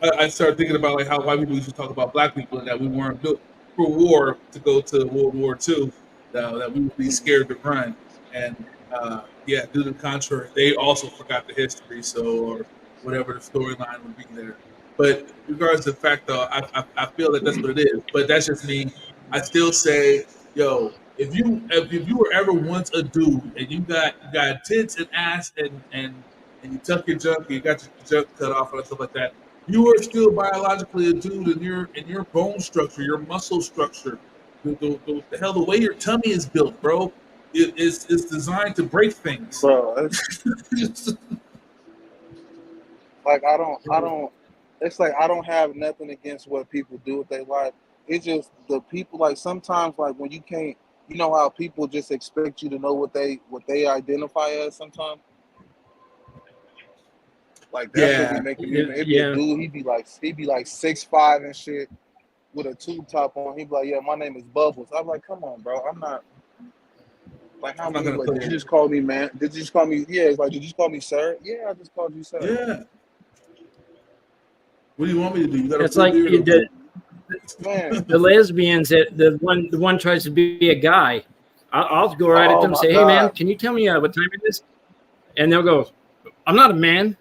I started thinking about like how white people used to talk about black people and that we weren't built for war to go to World War II, that we would be scared to run. And yeah, due to the contrary, they also forgot the history, so or whatever the storyline would be there. But regardless of the fact, though, I feel that that's what it is. But that's just me. I still say, yo, if you were ever once a dude and you got tits and ass and you tuck your junk, you got your junk cut off and stuff like that, you are still biologically a dude in your bone structure, your muscle structure, the hell, the way your tummy is built, bro. It's designed to break things. Bro, it's like I don't. It's like I don't have nothing against what people do with their life. It's just the people, like sometimes, like when you can't, you know how people just expect you to know what they identify as sometimes. Like that's what be Yeah, making me. It'd be a Yeah. dude. He'd be like 6'5" and shit with a tube top on. He'd be like, "Yeah, my name is Bubbles." I'm like, "Come on, bro. I'm not." Like how I'm not many? gonna Like, put did you it. just call me man? Did you just call me? Yeah, it's like, did you just call me sir? Yeah, I just called you sir. Yeah. What do you want me to do? You got a It's full like beard. Man, the lesbians that the one tries to be a guy. I'll go right at oh them and my say, "Hey, man, God. can you tell me what time it is?" And they'll go, "I'm not a man."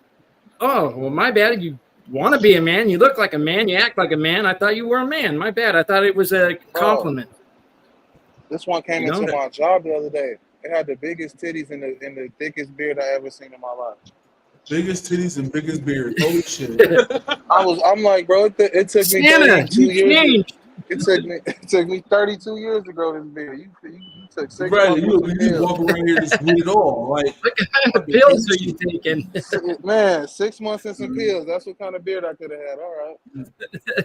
Oh, well, my bad. You want to be a man. You look like a man. You act like a man. I thought you were a man. My bad. I thought it was a Bro, compliment. this one came You into know? my job the other day. It had the biggest titties and the thickest beard I ever seen in my life. Biggest titties and biggest beard. Holy shit. I'm like, bro, it took me Santa, 32 you years. changed. It took me 32 years to grow this beard. You took 6 months Right, with some you just pills. walk around here just with it all. Like What kind of fucking pills are you ancient. taking? Man, 6 months and some pills. That's what kind of beard I could have had. All right.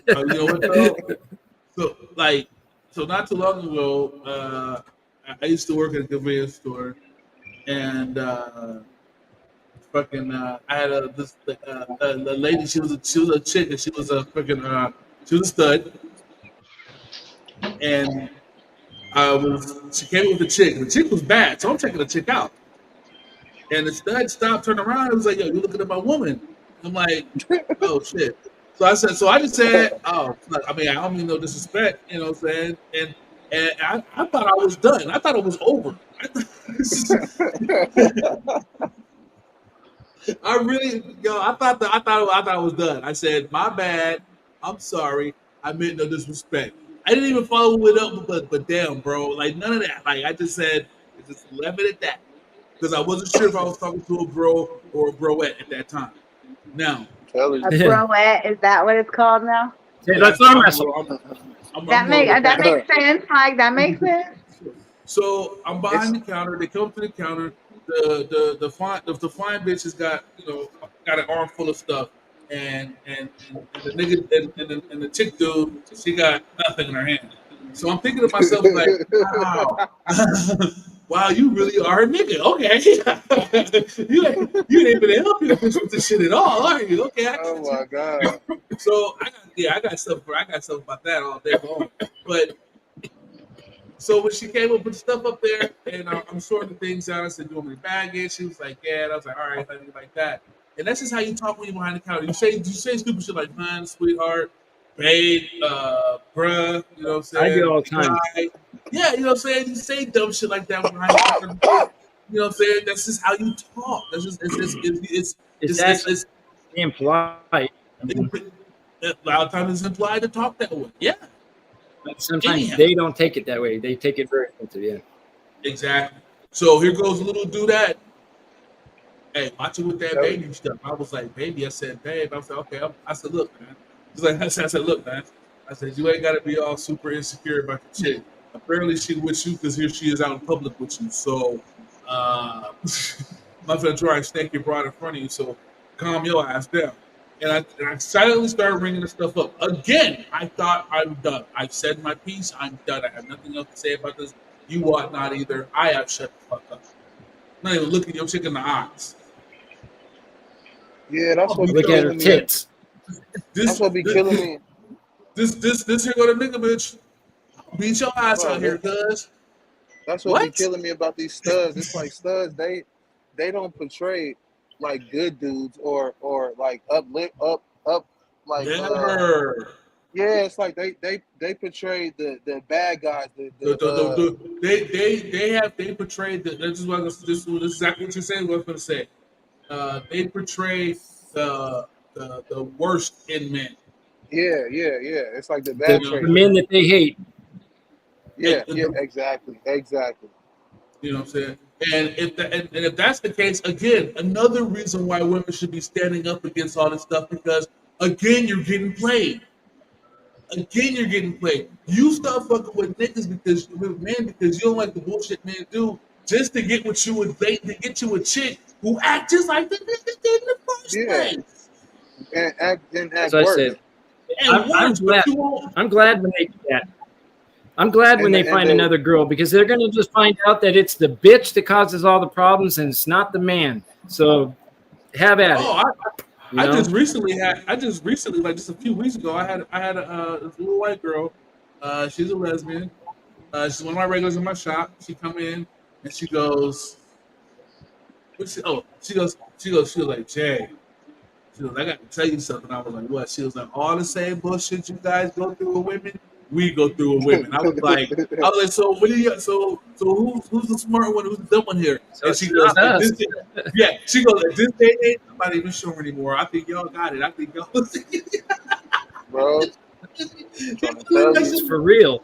You know what though? So not too long ago, I used to work at a convenience store, and I had a lady. She was a chick, and she was a she was a stud, and she came with a chick. The chick was bad, so I'm checking the chick out, and the stud stopped, turned around, and was like, "Yo, you looking at my woman?" I'm like, "Oh shit." So I just said, "Oh, look, I mean, I don't mean no disrespect, you know what I'm saying?" And I thought I was done. I thought it was over. I really, I thought I was done. I said, "My bad. I'm sorry. I meant no disrespect." I didn't even follow it up, but damn, bro, like none of that. Like I just said, just left it at that because I wasn't sure if I was talking to a bro or a broette at that time. Now, Tell A you. broette, is that what it's called now? Hey, yeah, let's arm I'm wrestle. more, I'm more of a That broette. makes sense, Mike. That makes sense. So I'm behind It's the counter. They come to the counter. The fine bitch has got got an armful of stuff, and the nigga and the chick dude, she got nothing in her hand. So I'm thinking to myself like, wow, wow, you really are a nigga. Okay, you ain't been helping a bitch with this shit at all, are you? Okay, I oh got you. my God. So I got stuff about that all day long, but. So when she came up with stuff up there, and I'm sorting things out, I said, "Do you want me to bag it?" She was like, "Yeah." And I was like, "All right, something like that." And that's just how you talk when you're behind the counter. You say stupid shit like "hun," "sweetheart," "babe," "bruh." You know what I'm I do saying? all the time. "Guy." Yeah, you know what I'm saying. You say dumb shit like that behind the counter because you know what I'm saying. That's just how you talk. That's just It's it's, actually it's, being polite. it's a lot of times it's implied to talk that way. Yeah. But sometimes Anyhow. they don't take it that way. They take it very offensive. Yeah. Exactly. So here goes a little do that. Hey, watch it with that Tell you. baby stuff. I was like, baby. I said, babe. I said, okay. I said, look, man. She's like, I said, look, man. I said, you ain't got to be all super insecure about your chick. Apparently, she with you because here she is out in public with you. So, I'm not gonna try and snake your broad in front of you. So, calm your ass down. And I silently started ringing the stuff up. Again, I thought I'm done. I've said my piece. I'm done. I have nothing else to say about this. You ought not either. I have shut the fuck up. I'm not even looking your chick in the eyes. Yeah, that's I'll what beat be Look at her your killing me. tits. That's this what be killing me, this here go to nigga bitch. I'll beat your ass bro. out here, cuz. That's what be What? killing me about these studs. It's like studs, they don't portray like good dudes or like up like Never. yeah, it's like they portray the bad guys, They portrayed that. This is what this is exactly what you're saying. What I was gonna say. They portray the worst in men. yeah. It's like the The, bad You know, the traits. men that they hate. Yeah, exactly. you know what I'm saying? And if that's the case, again, another reason why women should be standing up against all this stuff because again, you're getting played. Again, you're getting played. You start fucking with niggas with men because you don't like the bullshit men do just to get what you would date to get you a chick who act just like the nigga did in the first Yeah, place. and As act I worse. said, And I'm worse, but glad. you won't. I'm glad when they do that. I'm glad when And they the, and find the another girl because they're going to just find out that it's the bitch that causes all the problems and it's not the man. So have at it. Oh, You know. I just recently, like just a few weeks ago, I had this little white girl. She's a lesbian. She's one of my regulars in my shop. She come in and she goes, she goes, like, Jay. She goes, I got to tell you something. I was like, what? She was like, all the same bullshit you guys go through with women, we go through with women. I was like, so what do you? So who's the smart one? Who's the dumb one here? So And she it's goes, not at us. this day, yeah. She goes, at this day and age, I'm not even sure anymore. I think y'all got it. I think y'all. Bro, I'm trying to tell It's you. for real.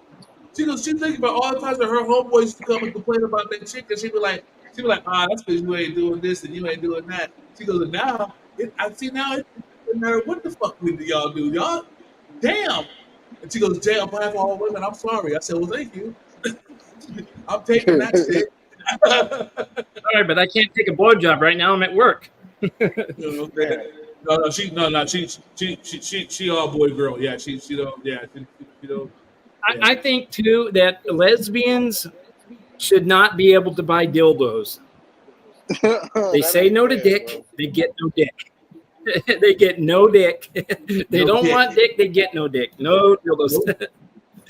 She goes, she thinking about all the times that her homeboys used to come and complain about that chick, and she'd be like, that's because you ain't doing this and you ain't doing that. She goes, and now I see now it doesn't matter what the fuck y'all do, y'all. Damn. And she goes, Jay, on behalf of all women, I'm sorry. I said, well, thank you. I'm taking that shit. Sorry, but I can't take a blowjob right now. I'm at work. You know what I'm saying? No, she all boy girl. Yeah, she don't. Yeah, she don't. Yeah. I think too that lesbians should not be able to buy dildos. They say no to dick, bro. they get no dick. They get no dick. They No don't dick. want dick, they get no dick. No dildos.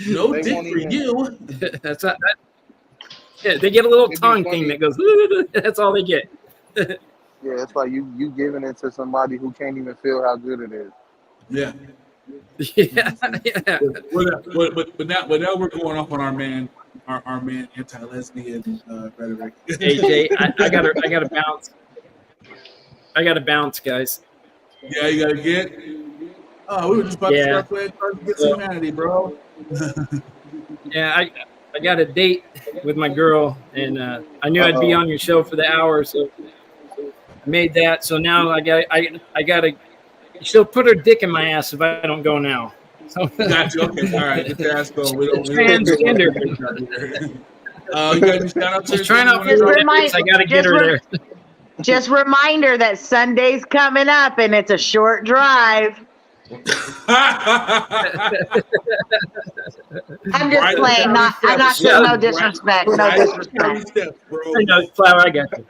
No They dick won't for even- you. That's not that. Yeah, they get a little It'd be tongue funny. thing that goes. That's all they get. Yeah, it's like you giving it to somebody who can't even feel how good it is. Yeah. Yeah, yeah. But now we're going off on our man anti-lesbian rhetoric. AJ, I gotta bounce. I gotta bounce, guys. Yeah, you gotta get. Oh, we were just about to Yeah. start playing Cards Against So- Humanity, bro. Yeah, I got a date with my girl, and I knew I'd be on your show for the hour, so I made that. So now I gotta. She'll put her dick in my ass if I don't go now. So Got you. Okay, all right. Get your ass going. We don't. Transgender. You got any shout outs? Just trying out for Just Netflix. I gotta get her there. Just reminder that Sunday's coming up and it's a short drive. I'm just Right playing. down Not. the I'm not steps, saying no right- disrespect. No right down disrespect. the steps, bro. I know, Flower. I got you.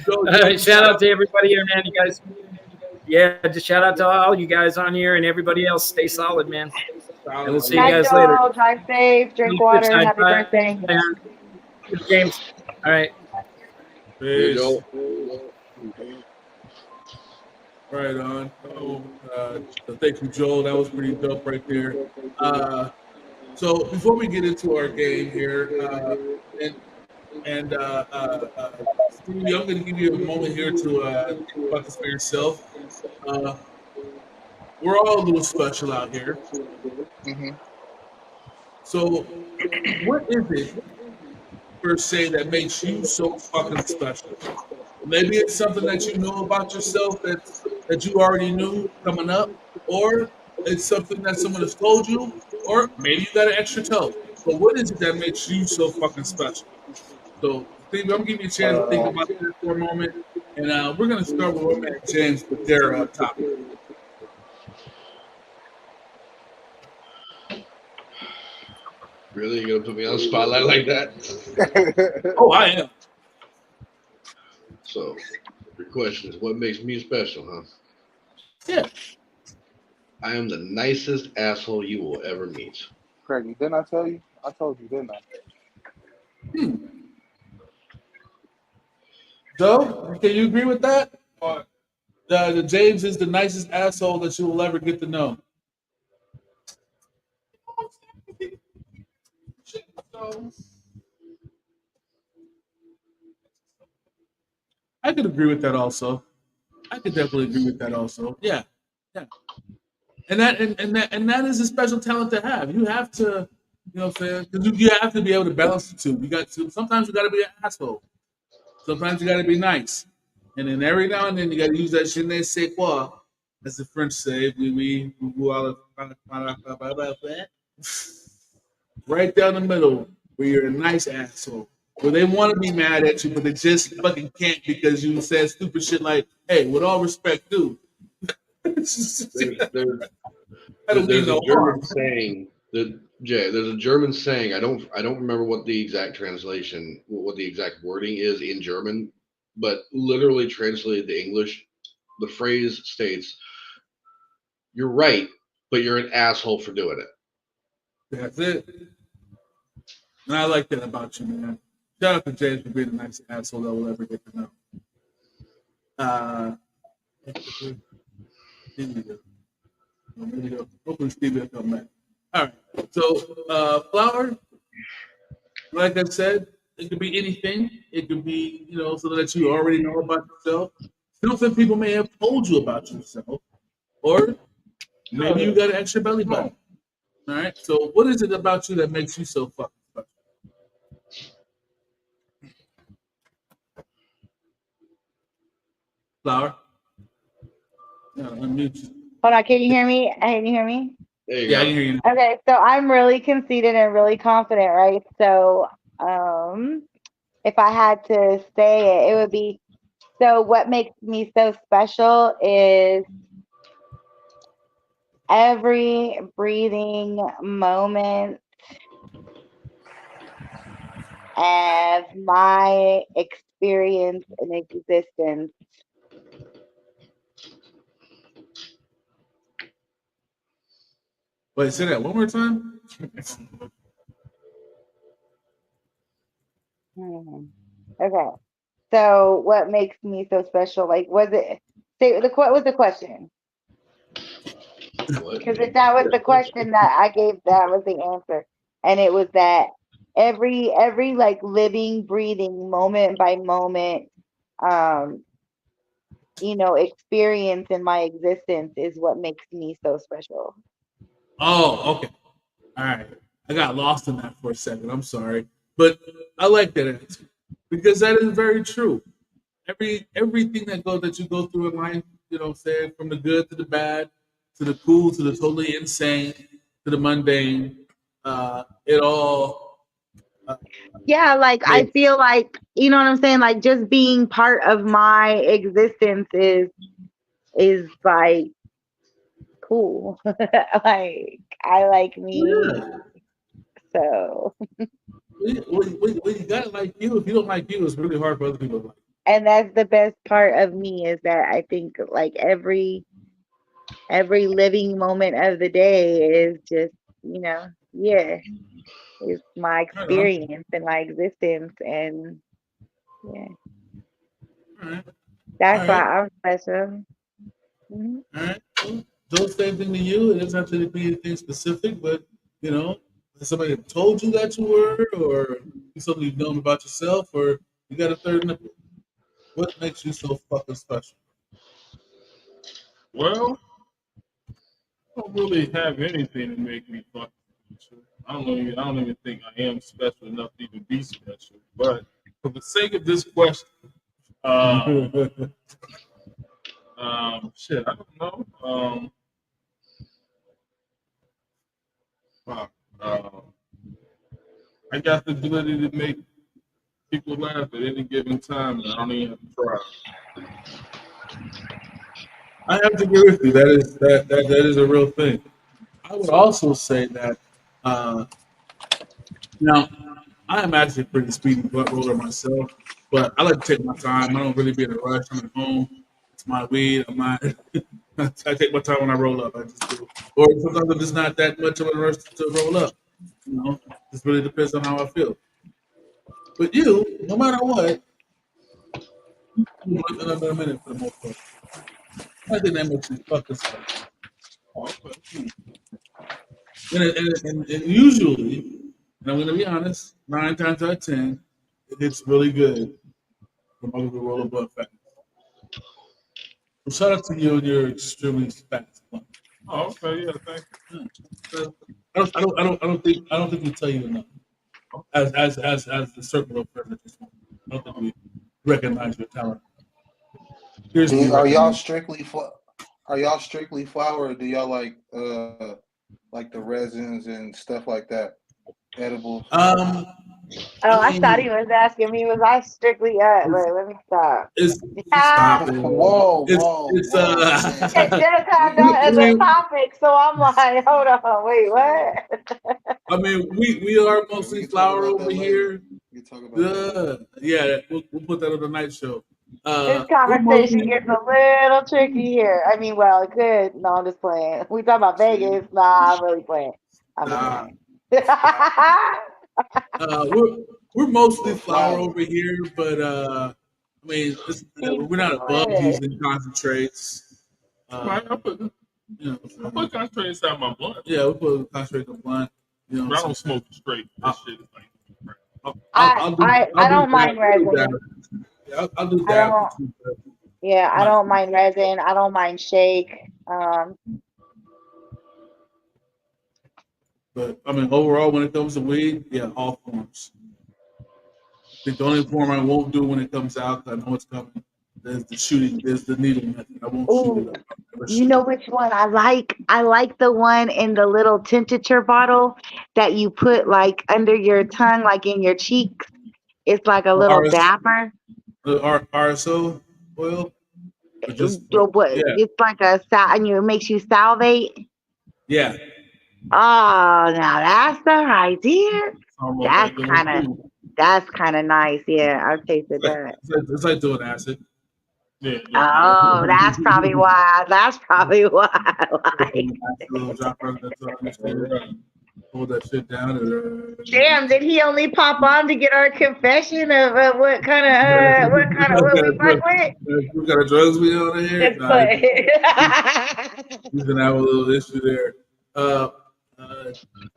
Joe, Shout out to everybody here, man. You guys. Yeah, just shout out to all you guys on here and everybody else. Stay solid, man. And we'll see you guys later. Drive safe. Drink Flip water. side, Happy bye. birthday. James. All right. Peace. Joe. Right on. Oh, so thank you, Joel. That was pretty dope right there. So before we get into our game here, Stevie, I'm going to give you a moment here to think about this for yourself. We're all a little special out here. Mm-hmm. So, what is it per se that makes you so fucking special? Maybe it's something that you know about yourself that you already knew coming up, or it's something that someone has told you, or maybe you got an extra toe. But what is it that makes you so fucking special? So, Steve, I'm gonna give you a chance to think about this for a moment, and we're gonna start with our man James with their topic. Really? You gonna put me on the spotlight like that? Oh, I am. So, your question is, what makes me special, huh? Yeah. I am the nicest asshole you will ever meet. Craig, didn't I tell you? I told you, didn't I? Joe, can you agree with that? The James is the nicest asshole that you will ever get to know. I could agree with that also. I could definitely agree with that also. Yeah. And that is a special talent to have. You have to, you know what I'm saying? Because you have to be able to balance the two. You got to sometimes you gotta be an asshole. Sometimes you gotta be nice. And then every now and then you gotta use that je ne sais quoi, as the French say, right down the middle, where you're a nice asshole. Where they want to be mad at you, but they just fucking can't because you said stupid shit like, hey, with all respect, dude. There's I don't mean a no German harm. saying that Jay. There's a German saying. I don't remember what the exact translation, what the exact wording is in German, but literally translated to English, the phrase states, "You're right, but you're an asshole for doing it." That's it. And I like that about you, man. Shout out to James for being the nicest asshole that we'll ever get to know. Hopefully Stevie will come back. All right. So flower, like I said, it could be anything. It could be, so that you already know about yourself. Something people may have told you about yourself. Or maybe you got an extra belly button. All right. So what is it about you that makes you so fucking special? Flower. Unmute you. Hold on, can you hear me? Can you hear me? There you Yeah, I go. can hear you. Okay, so I'm really conceited and really confident, right? So, if I had to say it, it would be, so what makes me so special is every breathing moment of my experience and existence. Wait, say that one more time. Okay. So what makes me so special? Like, was it, say, what was the question? Because if that was the question that I gave, that was the answer. And it was that every like living, breathing, moment by moment, um, experience in my existence is what makes me so special. Oh, okay. All right. I got lost in that for a second. I'm sorry. But I like that answer. Because that is very true. Everything that you go through in life, saying from the good to the bad, to the cool, to the totally insane, to the mundane, it all Yeah, like I makes feel like, you know what I'm saying? Like just being part of my existence is like cool. Like I like me. yeah. So, Well, you got to like you. If you don't like you, it's really hard for other people to like. and that's the best part of me is that I think like every living moment of the day is just, yeah, it's my Right on. experience and my existence. And yeah, All right. All that's why right. I'm special. Mhm. All right. Well, do the same thing to you. It doesn't have to be anything specific, but has somebody told you that you were, or something you've known about yourself, or you got a third nipple. What makes you so fucking special? Well, I don't really have anything to make me fucking special. I don't even think I am special enough to even be special. But for the sake of this question, um, shit, I don't know. Fuck, um, I got the ability to make people laugh at any given time, and I don't even have to try. I have to agree with you. That is a real thing. I would also say that now I am actually a pretty speedy butt roller myself, but I like to take my time. I don't really be in a rush. I'm at home. It's my weed. I'm not. I take my time when I roll up. I just do. Or sometimes I'm just not that much of a rush to roll up. Just really depends on how I feel. But you, no matter what, you wait another minute for the most part. I think that makes you fucking special. Okay. And usually, and I'm going to be honest, 9 times out of 10, it hits really good from other the roll of blood fat. So shout out to you and your extremely fat one. Oh, okay, yeah, thank So, I don't think we tell you enough. As the circle of friends at this moment, I don't think we recognize your talent. Here's me Are y'all recognize. strictly flower, or do y'all like the resins and stuff like that, edibles? Um, Oh, I I thought mean, he was asking me, was I strictly it's, Wait, let me stop. it's stop Ah, it. Whoa, It's whoa, whoa, yeah, man. Jenna tagged we, on I as a mean, topic, so I'm like, hold on, wait, what? we are Yeah, we mostly can talk flower about over that later. here. We can talk about that later. Yeah, we'll put that on the night show. This We're conversation mostly gets a little tricky here. I mean, well, it could. No, I'm just playing. We talk about See, Vegas. Nah, I'm really playing. I'm just stop, playing. stop. Uh, we're We're mostly flour over here, but I mean, we're not above using concentrates. I put concentrate inside my blunt. Yeah, we put concentrate in the blunt. You know, but I don't smoke it straight. That shit is like. I don't mind resin. I'll do I that. don't. Yeah, I don't mind resin. I don't mind shake. But I mean, overall, when it comes to weed, yeah, all forms. I think the only form I won't do when it comes out, 'cause I know it's coming, is the shooting, is the needle method. I won't shoot it Ooh, up. you know which one I like? I like the one in the little tincture bottle that you put like under your tongue, like in your cheeks. It's like a little dapper. RSO oil? Or just, What? yeah. It's like and it makes you salivate. Yeah. Oh, now that's the idea. That's kind of nice. Yeah, I've tasted that. It's like doing acid. Yeah. Oh, that's probably why. That's probably why I like. Hold that shit down. Damn, did he only pop on to get our confession of what kind of what we fuck with? What kind of drugs we on here? He's gonna have a little issue there.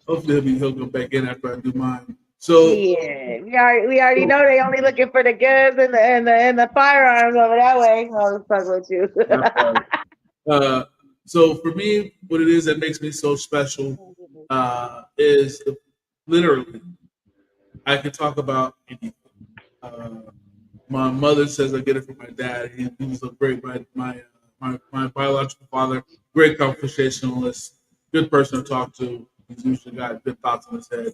Hopefully he'll go back in after I do mine. So yeah, we already know they only looking for the guns and the firearms over that way. Oh, fuck with you. So for me, what it is that makes me so special is literally I can talk about anything. My mother says I get it from my dad. He was a great my biological father, great conversationalist, good person to talk to. He's usually got good thoughts in his head.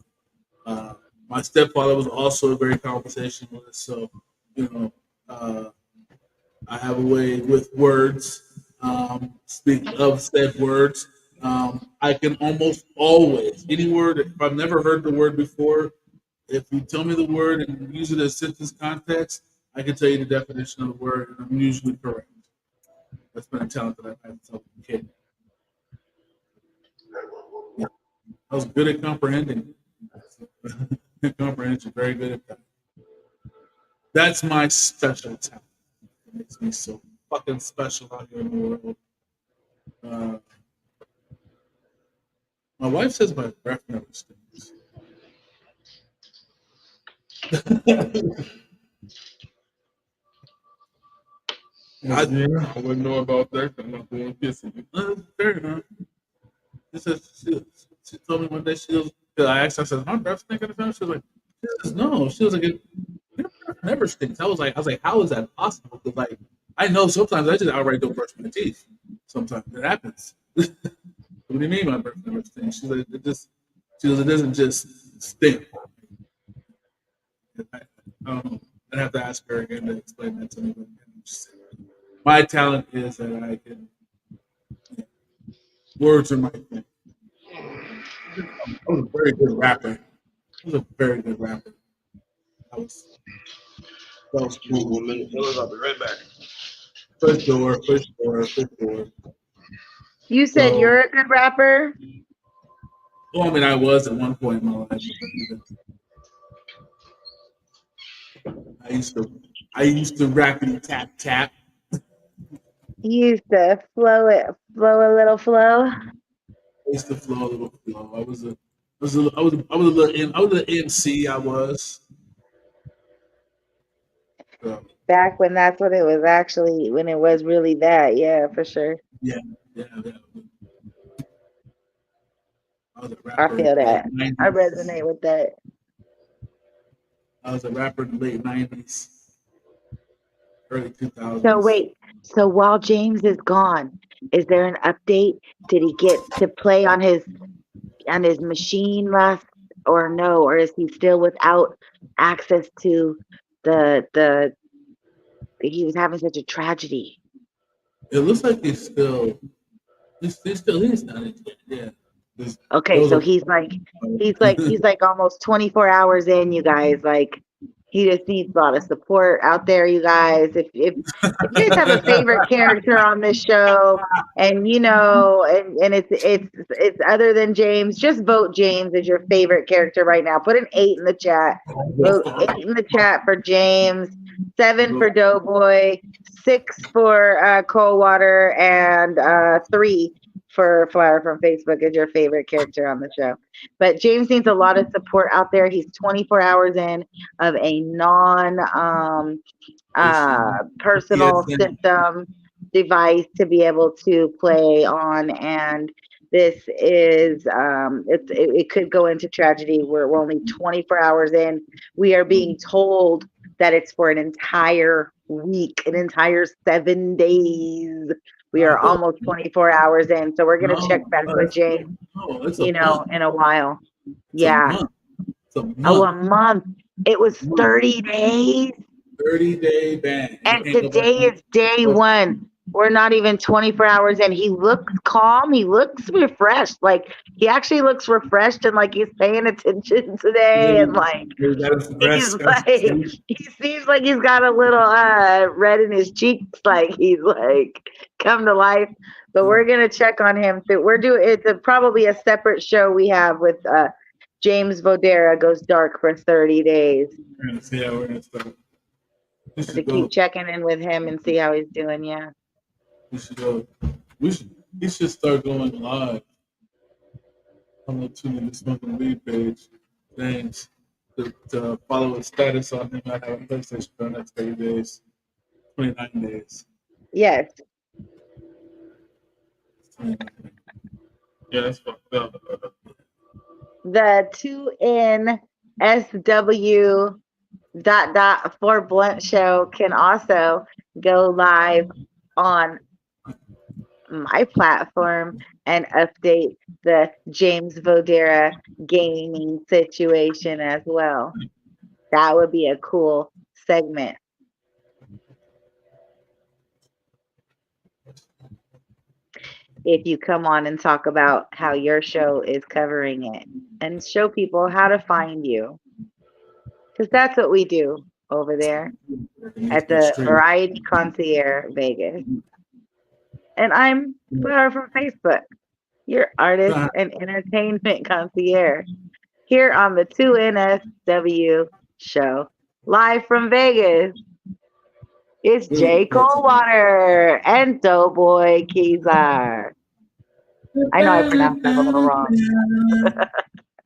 My stepfather was also a very conversationalist, so you know, I have a way with words. Speak of said words. I can almost always any word. If I've never heard the word before, if you tell me the word and use it as sentence context, I can tell you the definition of the word, and I'm usually correct. That's been a talent that I've had since I was a kid. Yeah. I was good at comprehending. Comprehension, very good at that. That's my special talent. It makes me so fucking special out here in the world. My wife says my breath never stinks. I wouldn't know about that. I'm not going kissing you. Fair enough. She told me one day I asked her, I said, my breath stink at the time? She was like, no. She was like, your breath never stinks. I was like, how is that possible? Because like I know sometimes I just outright don't brush my teeth. Sometimes it happens. What do you mean my breath never stinks? She's like, it doesn't just stink. I don't know. I'd have to ask her again to explain that to me. My talent is that I can. Words are my thing. I was a very good rapper. I was cool. 1 minute, fellas. I'll be right back. First door. You said you're a good rapper? Well, I mean, I was at one point in my life. I used to rappity tap. You used to flow a little flow. I used to flow a little flow. I was a little MC. I was. So, back when that's what it was actually, when it was really that. Yeah, for sure. Yeah. I was a rapper. I feel that. I resonate with that. I was a rapper in the late 90s, early 2000s. So while James is gone, is there an update? Did he get to play on his machine last, or no? Or is he still without access to the he was having such a tragedy? It looks like he's not yeah. Okay, so he's like almost 24 hours in, you guys. Like He just needs a lot of support out there, you guys. If you guys have a favorite character on this show, and and it's other than James, just vote James as your favorite character right now. Put an 8 in the chat. Vote 8 in the chat for James, 7 for Doughboy, 6 for Coldwater, and 3 for Flower from Facebook as your favorite character on the show. But James needs a lot of support out there. He's 24 hours in of a personal system device to be able to play on, and this is it could go into tragedy. We're only 24 hours in. We are being told that it's for an entire week, an entire 7 days. We are almost 24 hours in, so we're gonna check back with James, in a while. Yeah. A month. It was 30 days. 30-day ban. And today is day 1. We're not even 24 hours in. He looks calm. He looks refreshed. Like, he actually looks refreshed and like he's paying attention today. And like, he seems like he's got a little red in his cheeks. Like he's like come to life. But we're going to check on him. It's probably a separate show we have with James Vodera Goes Dark for 30 days. We're going to see how we're going to start. To keep checking in with him and see how he's doing. Yeah. We should go. He should start going live on the 2 Minute Smoking Weed page. Thanks. To follow his status on him. I have a PlayStation for the next 30 days, 29 days. Yes. Yeah, that's fucked up. The 2NSW ... for Blunt show can also go live on my platform and update the James Vodera gaming situation as well. That would be a cool segment. If you come on and talk about how your show is covering it and show people how to find you. Because that's what we do over there at the Variety Concierge Vegas. And I'm Flower from Facebook, your artist and entertainment concierge, here on the 2NSW show, live from Vegas. It's Jay Coldwater and Doughboy Keysar. I know I pronounced that a little wrong.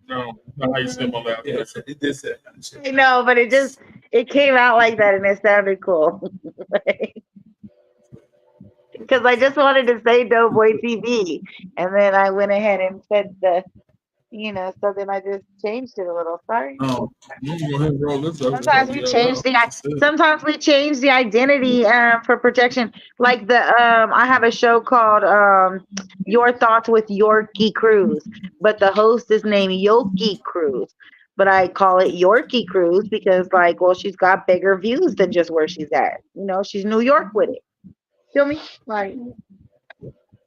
No, not how you say my last name. It did say. I know, but it came out like that and it sounded cool. Because I just wanted to say Doughboy TV, and then I went ahead and said so then I just changed it a little. Sorry. Oh, sometimes we change the identity for protection. Like I have a show called Your Thoughts with Yorkie Cruz, but the host is named Yoki Cruz. But I call it Yorkie Cruz because she's got bigger views than just where she's at. She's New York with it. Feel me? Like,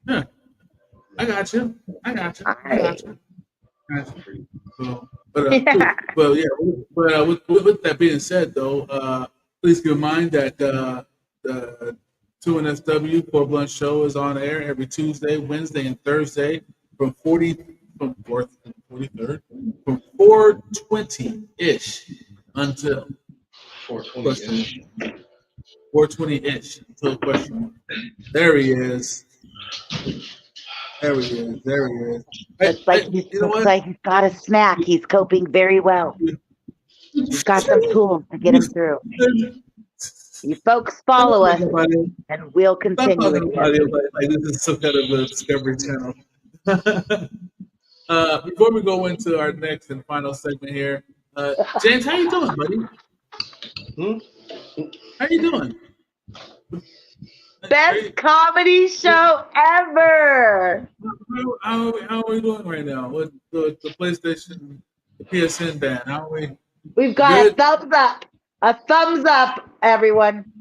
yeah, I got you. But with that being said, though, please keep in mind that the 2NSW for Blunt show is on air every Tuesday, Wednesday, and Thursday from 4:20-ish until 4:20-ish. 4:20-ish until question. There he is. It's like he's got a snack. He's coping very well. He's got some tools to get him through. You folks follow us, and we'll continue. Like this is some kind of a Discovery Channel. Before we go into our next and final segment here, James, how you doing, buddy? How you doing? Best comedy show ever. How are we doing right now with the PlayStation, the PSN ban? How are we? We've got a thumbs up. A thumbs up, everyone.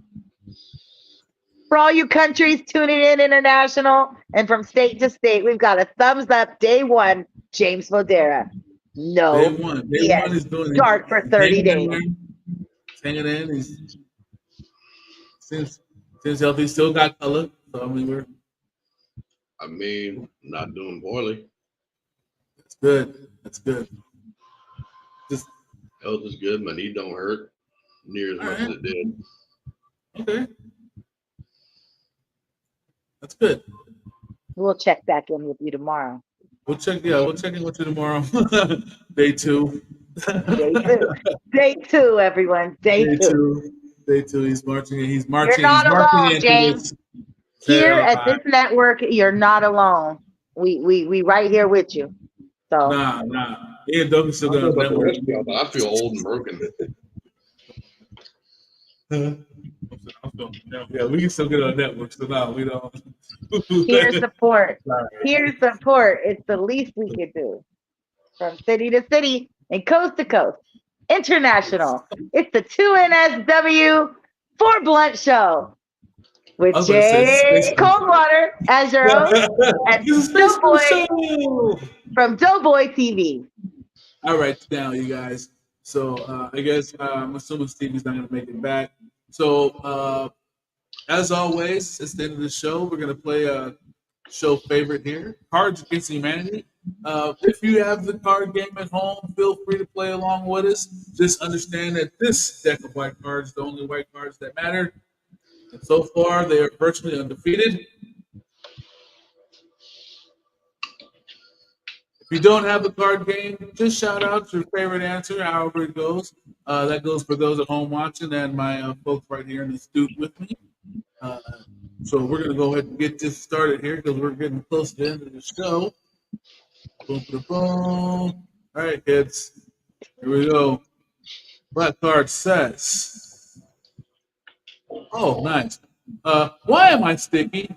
For all you countries tuning in international and from state to state, we've got a thumbs up. Day 1, James Vodera. No. Day one is doing dark for 30 days. hanging in. He's seems healthy. Still got color. So I mean, not doing poorly. That's good. That's good. Just health is good. My knee don't hurt near as much as it did. Okay. That's good. We'll check back in with you tomorrow. We'll check in with you tomorrow. Day 2. Day 2, everyone. Day 2. Day 2. He's marching. You're not alone, James. Here at this network, you're not alone. We right here with you. So Nah. Yeah, Doug's still got network. I feel old and broken. Yeah, we can still get on network, so no, we don't. Peer support. It's the least we could do. From city to city and coast to coast. International. It's the 2NSW 4 Blunt Show. With Jay Coldwater as your host and Doughboy from Doughboy TV. All right, now you guys. So I guess I'm assuming Stevie's not going to make it back. So as always, it's the end of the show. We're going to play a show favorite here, Cards Against Humanity. If you have the card game at home, feel free to play along with us. Just understand that this deck of white cards is the only white cards that matter. And so far, they are virtually undefeated. If you don't have the card game, just shout out your favorite answer, however it goes. That goes for those at home watching and my folks right here in the studio with me. So we're going to go ahead and get this started here because we're getting close to the end of the show. Boom, boom, boom. All right, kids. Here we go. Black card says... Oh, nice. Why am I sticky?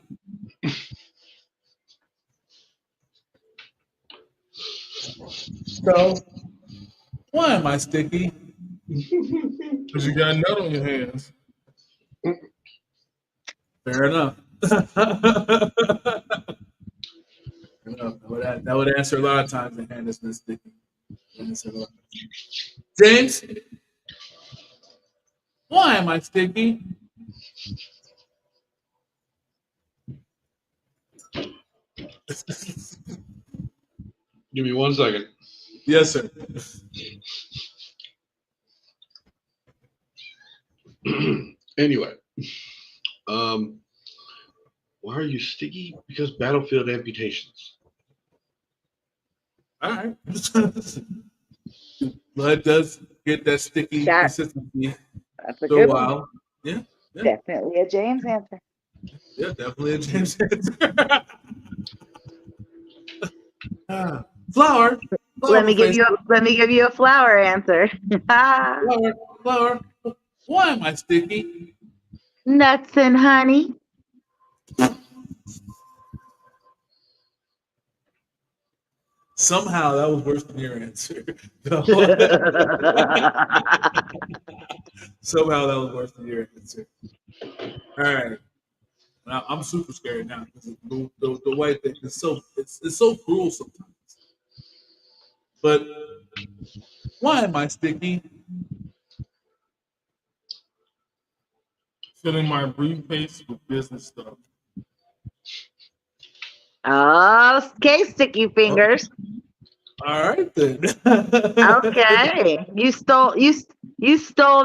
So, why am I sticky? Because you got a nut on your hands. Fair enough. That would answer a lot of times the hand has been sticky. James, why am I sticky? Give me 1 second. Yes, sir. Anyway, why are you sticky? Because battlefield amputations. All right. Blood does get that sticky consistency. That's a good one. While. Yeah. Definitely a James answer. Yeah, definitely a James answer. Flower. Let me give you a flower answer. Flower. Why am I sticky? Nuts and honey. Somehow that was worse than your answer. Somehow that was worse than your answer. All right. Now, I'm super scared now because the white thing is it's so cruel sometimes. But why am I sticky? Filling my briefcase with business stuff. Okay, sticky fingers. All right then. Okay, you stole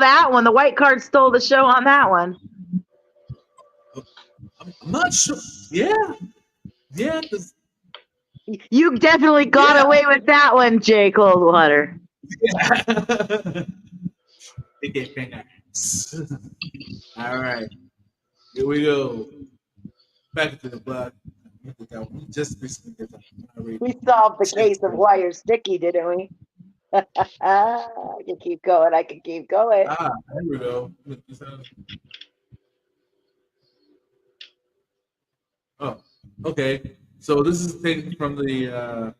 that one. The white card stole the show on that one. I'm not sure. Yeah. You definitely got away with that one, Jay Coldwater. Yeah. Sticky fingers. All right. Here we go. Back to the block. Just recently did that. We solved the case of why you're sticky, didn't we? I can keep going. Here we go. Oh, okay. So this is taken from the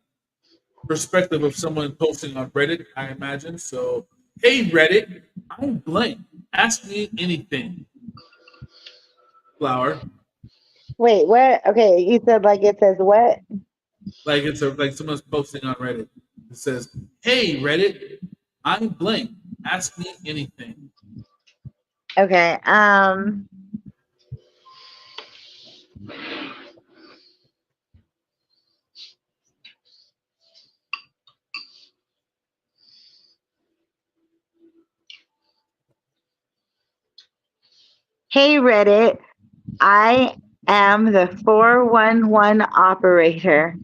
perspective of someone posting on Reddit, I imagine. So, hey Reddit, I'm blank. Ask me anything. Flower. Wait, what? Okay, you said it says what? Like like someone's posting on Reddit. It says, "Hey Reddit, I'm blank. Ask me anything." Okay. Hey Reddit, I am the 411 operator.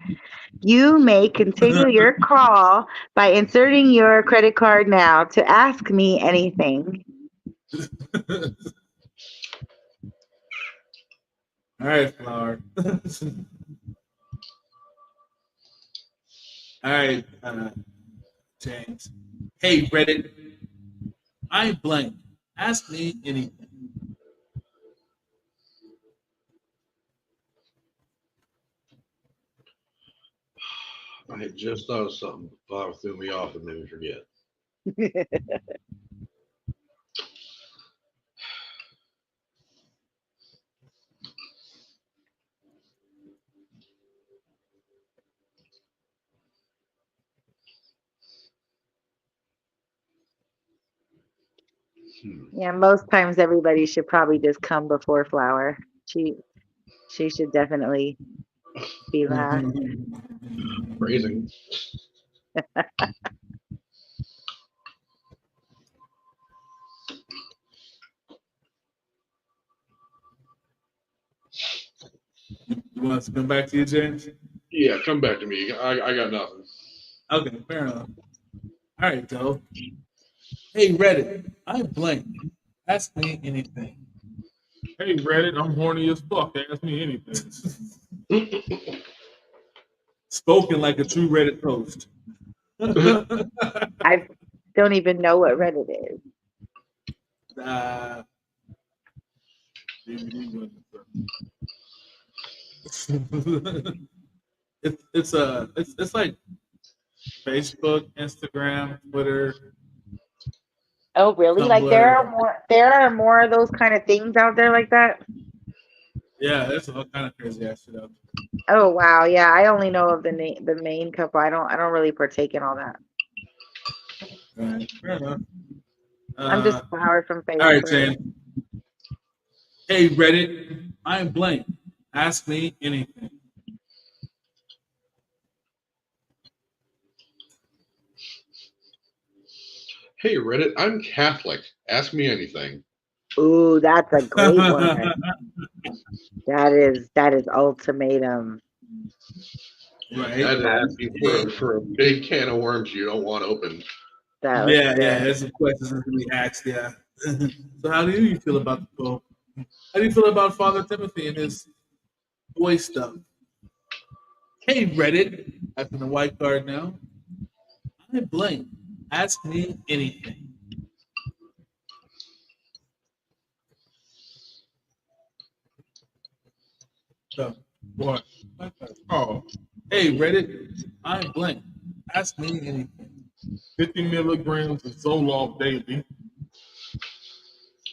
You may continue your call by inserting your credit card now to ask me anything. All right, Flower. All right, James. Hey, Reddit. I blank. Ask me anything. I had just thought of something. Flower threw me off and made me forget. Yeah, most times everybody should probably just come before Flower. She should definitely be last. Phrasing. You want us to come back to you, James? Yeah, come back to me. I got nothing. Okay, fair enough. All right, Joe. Hey, Reddit. I blank. Ask me anything. Hey Reddit, I'm horny as fuck. Ask me anything. Spoken like a true Reddit post. I don't even know what Reddit is. uh, it's like Facebook, Instagram, Twitter, Oh, really? Like Tumblr. there are more of those kind of things out there like that? Yeah, there's all kind of crazy ass shit out Oh, wow. Yeah, I only know of the main couple. I don't really partake in all that. there. Right, fair enough. I'm just Flower from All right, Facebook. James. Hey, Reddit. I'm blank. Ask me anything. Hey Reddit, I'm Catholic. Ask me anything. Ooh, that's a great one. That is ultimatum. Right. That's asking for a big can of worms you don't want open. That was Yeah, good. there's some questions that can be asked. Yeah. So, how do you feel about the Pope? How do you feel about Father Timothy and his boy stuff? Hey, Reddit, after the white card now, I blank. Ask me anything. So, What? Oh, hey, Reddit, I blank. Ask me anything. 50 milligrams of Zoloft daily.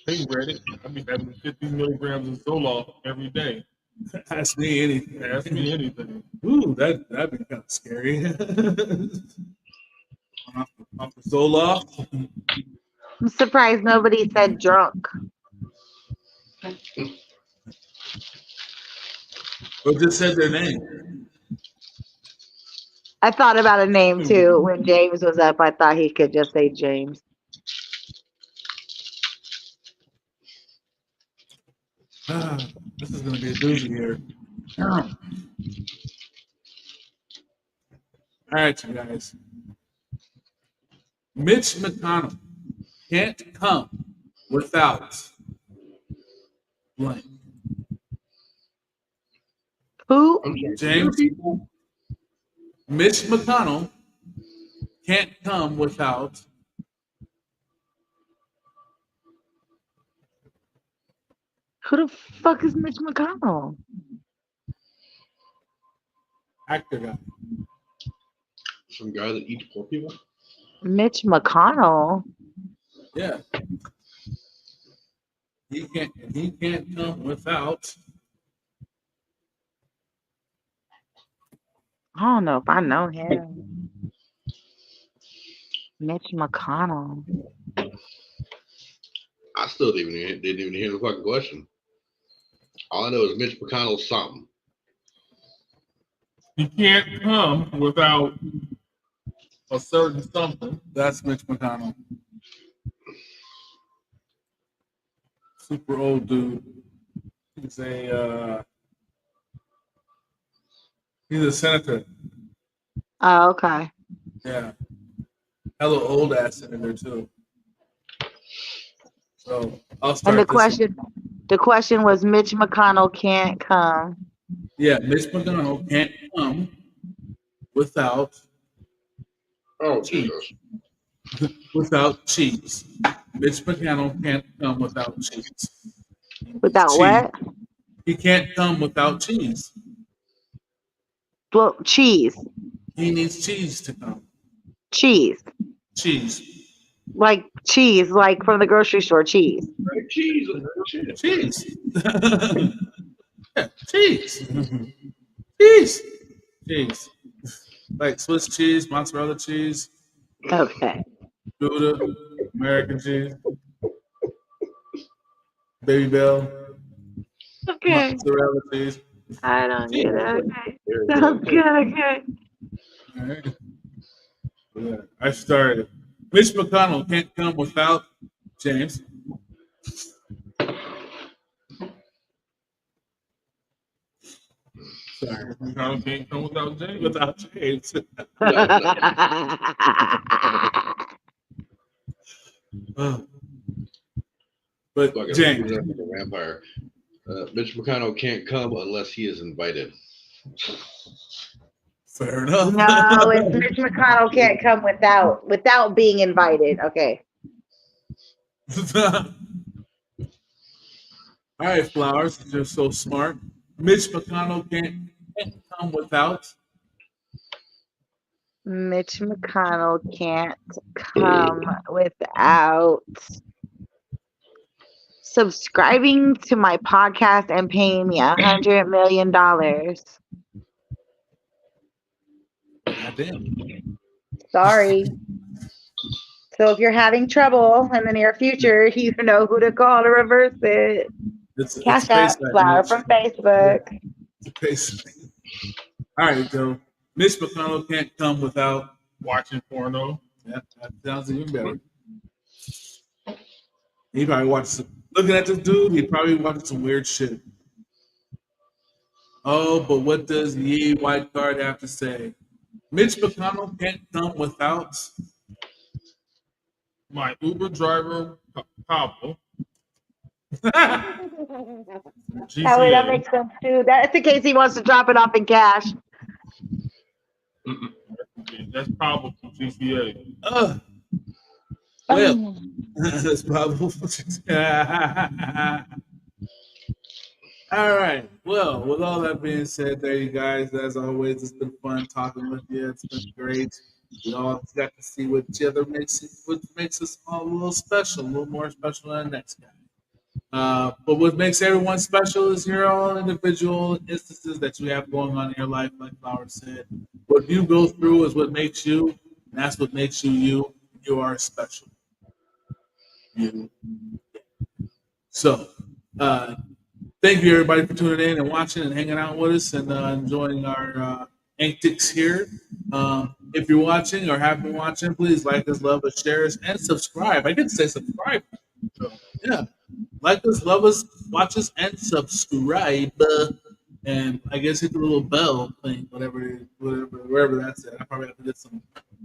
Hey Reddit, I be having 50 milligrams of Zoloft every day. Ask me anything. Ask me anything. Ooh, that'd be kind of scary. off the Zoloft. I'm surprised nobody said drunk. Or just said their name. I thought about a name too. When James was up, I thought he could just say James. This is going to be a doozy here. All right, you guys. Mitch McConnell can't come without blank. Who? James, Mitch McConnell can't come without Who the fuck is Mitch McConnell? actor guy. Some guy that eats poor people. Mitch McConnell? Yeah. He can't come without I don't know if I know him. Mitch McConnell. I still didn't even hear the fucking question. All I know is Mitch McConnell's something. He can't come without a certain something. That's Mitch McConnell. Super old dude. He's a senator. Oh, okay. Yeah. Hella old ass senator too. So I'll start. And the question was Mitch McConnell can't come. Yeah, Mitch McConnell can't come without Jesus. without cheese. Mitch McConnell can't come without cheese. Without cheese. what? He can't come without cheese. Well, cheese. He needs cheese to come. Cheese. Cheese. Like cheese, like from the grocery store, cheese. Right? Cheese. Cheese. Yeah, cheese. Cheese. Cheese. Like Swiss cheese, mozzarella cheese, Okay. Gouda, American cheese, Baby Bell, Okay. mozzarella cheese. I don't get it. Okay. There we Sounds go. good. Okay. All right. Yeah, I started. Mitch McConnell can't come without James. Sorry, McConnell can't come without James. Without James. But Fucking James. like a vampire. Mitch McConnell can't come unless he is invited. Fair enough. No, it's Mitch McConnell can't come without being invited. Okay. All right, Flowers, you're so smart. Mitch McConnell can't come without. Mitch McConnell can't come without subscribing to my podcast and paying me $100 million. Goddamn. Sorry. So if you're having trouble in the near future, you know who to call to reverse it. Cash App, Flower from Facebook. All right, Joe. Mitch McConnell can't come without Watching porno. Yeah, that sounds even better. He probably watched looking at this dude, he probably watched some weird shit. Oh, but what does Ye White Card have to say? Mitch McConnell can't come without My Uber driver, Pablo. That makes sense too. That's in case he wants to drop it off in cash. That's Pablo from GCA. Well, that's probably. All right. Well, with all that being said, there you guys. As always, it's been fun talking with you. It's been great. We all got to see what each other makes us all a little special, a little more special than the next guy. But what makes everyone special is your own individual instances that you have going on in your life, like Flower said. What you go through is what makes you, and that's what makes you you. You are special. You. So, thank you everybody for tuning in and watching and hanging out with us and enjoying our antics here. If you're watching or have been watching, please like us, love us, share us, and subscribe. I didn't say subscribe. So, yeah. Like us, love us, watch us, and subscribe. And I guess hit the little bell thing, wherever that's at. I probably have to get some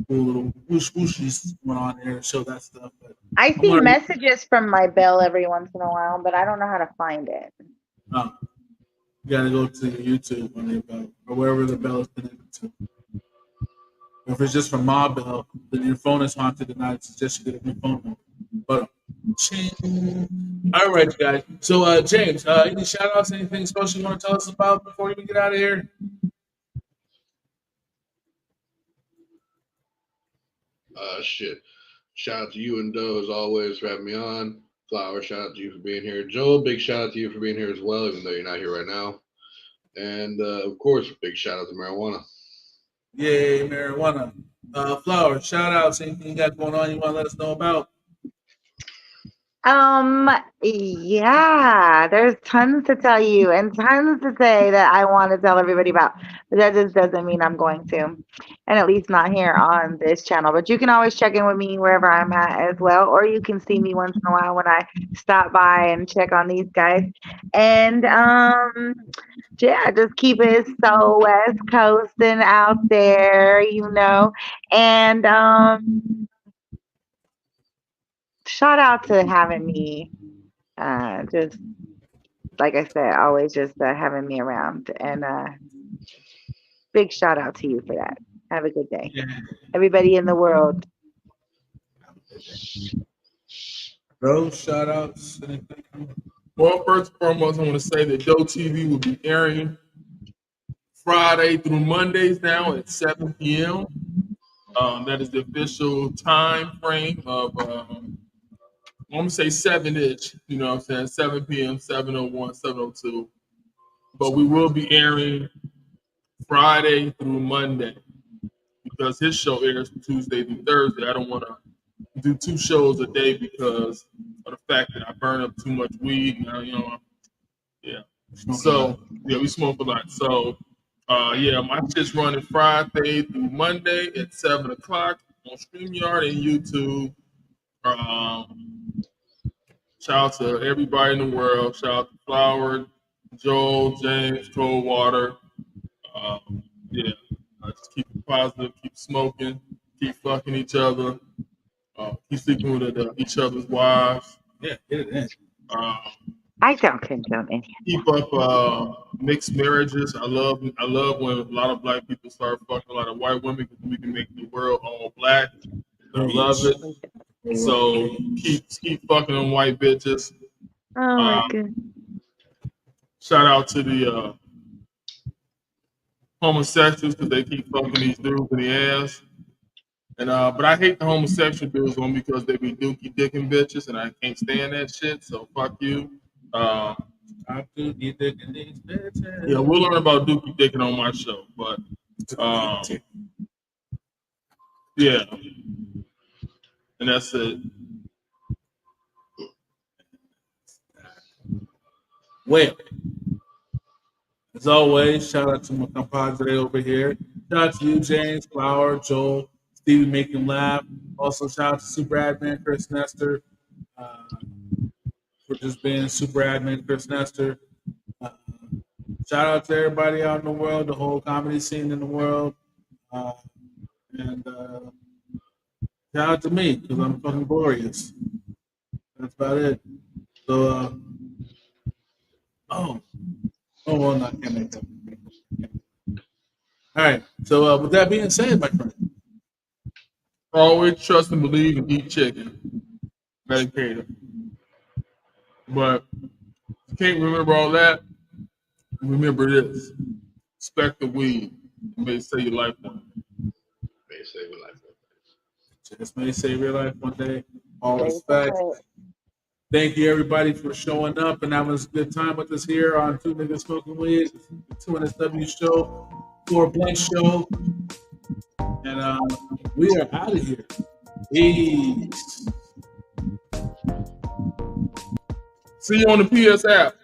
cool little whooshies going on here to show that stuff. But I see messages from my bell every once in a while, but I don't know how to find it. You gotta go to YouTube on your bell or wherever the bell is connected to. If it's just from my bell, then your phone is haunted, and I suggest you get a new phone number. But all right, guys. So, James, any shout outs, anything special you want to tell us about before we get out of here? Shit. Shout out to you and Doe as always for having me on. Flower, shout out to you for being here. Joel, big shout out to you for being here as well, even though you're not here right now. And of course, big shout out to Marijuana. Yay, Marijuana. Flower, shout outs, anything you got going on you want to let us know about? Yeah, there's tons to tell you and tons to say that I want to tell everybody about, but that just doesn't mean I'm going to, and at least not here on this channel. But you can always check in with me wherever I'm at as well, or you can see me once in a while when I stop by and check on these guys. And yeah, just keep it so West Coasting out there, and shout out to having me. Just like I said, always just having me around. And big shout out to you for that. Have a good day. Everybody in the world. Bro, shout outs. Well, first and foremost, I want to say that Doe TV will be airing Friday through Mondays now at 7 p.m. That is the official time frame of, I'm going to say 7-ish, you know what I'm saying, 7 p.m., 7:01, 7:02. But we will be airing Friday through Monday because his show airs Tuesday through Thursday. I don't want to do 2 shows a day because of the fact that I burn up too much weed. Yeah. So, yeah, we smoke a lot. So, yeah, my shit's running Friday through Monday at 7 o'clock on StreamYard and YouTube. Shout out to everybody in the world. Shout out to Flower, Joel, James, Coldwater. Yeah, just keep it positive, keep smoking, keep fucking each other, keep sleeping with each other's wives. Yeah, get it in. I don't condone any. Keep up mixed marriages. I love when a lot of black people start fucking a lot of white women because we can make the world all black. I love it. So keep fucking them white bitches. Oh my god. Shout out to the homosexuals because they keep fucking these dudes in the ass. And but I hate the homosexual dudes on because they be dookie dicking bitches, and I can't stand that shit. So fuck you. Yeah, we'll learn about dookie dicking on my show, but yeah, and that's it. Well, as always, shout out to my compadre over here. Shout out to you, James, Flower, Joel, Stevie, make him laugh. Also, shout out to Super Admin Chris Nestor for just being Super Admin Chris Nestor. Shout out to everybody out in the world, the whole comedy scene in the world. And shout out to me because I'm fucking glorious. That's about it. So, well, no, I can't make that. All right. So, with that being said, my friend, always trust and believe and eat chicken. Medicated. But if you can't remember all that, remember this. Respect the weed. It may save your life one day. May save your life one day. Just may save your life one day. All respect. Thank you, everybody, for showing up and having a good time with us here on Two Niggas Smoking Weed, the 2NSW show, 4 Blank show. And we are out of here. Peace. See you on the PS app.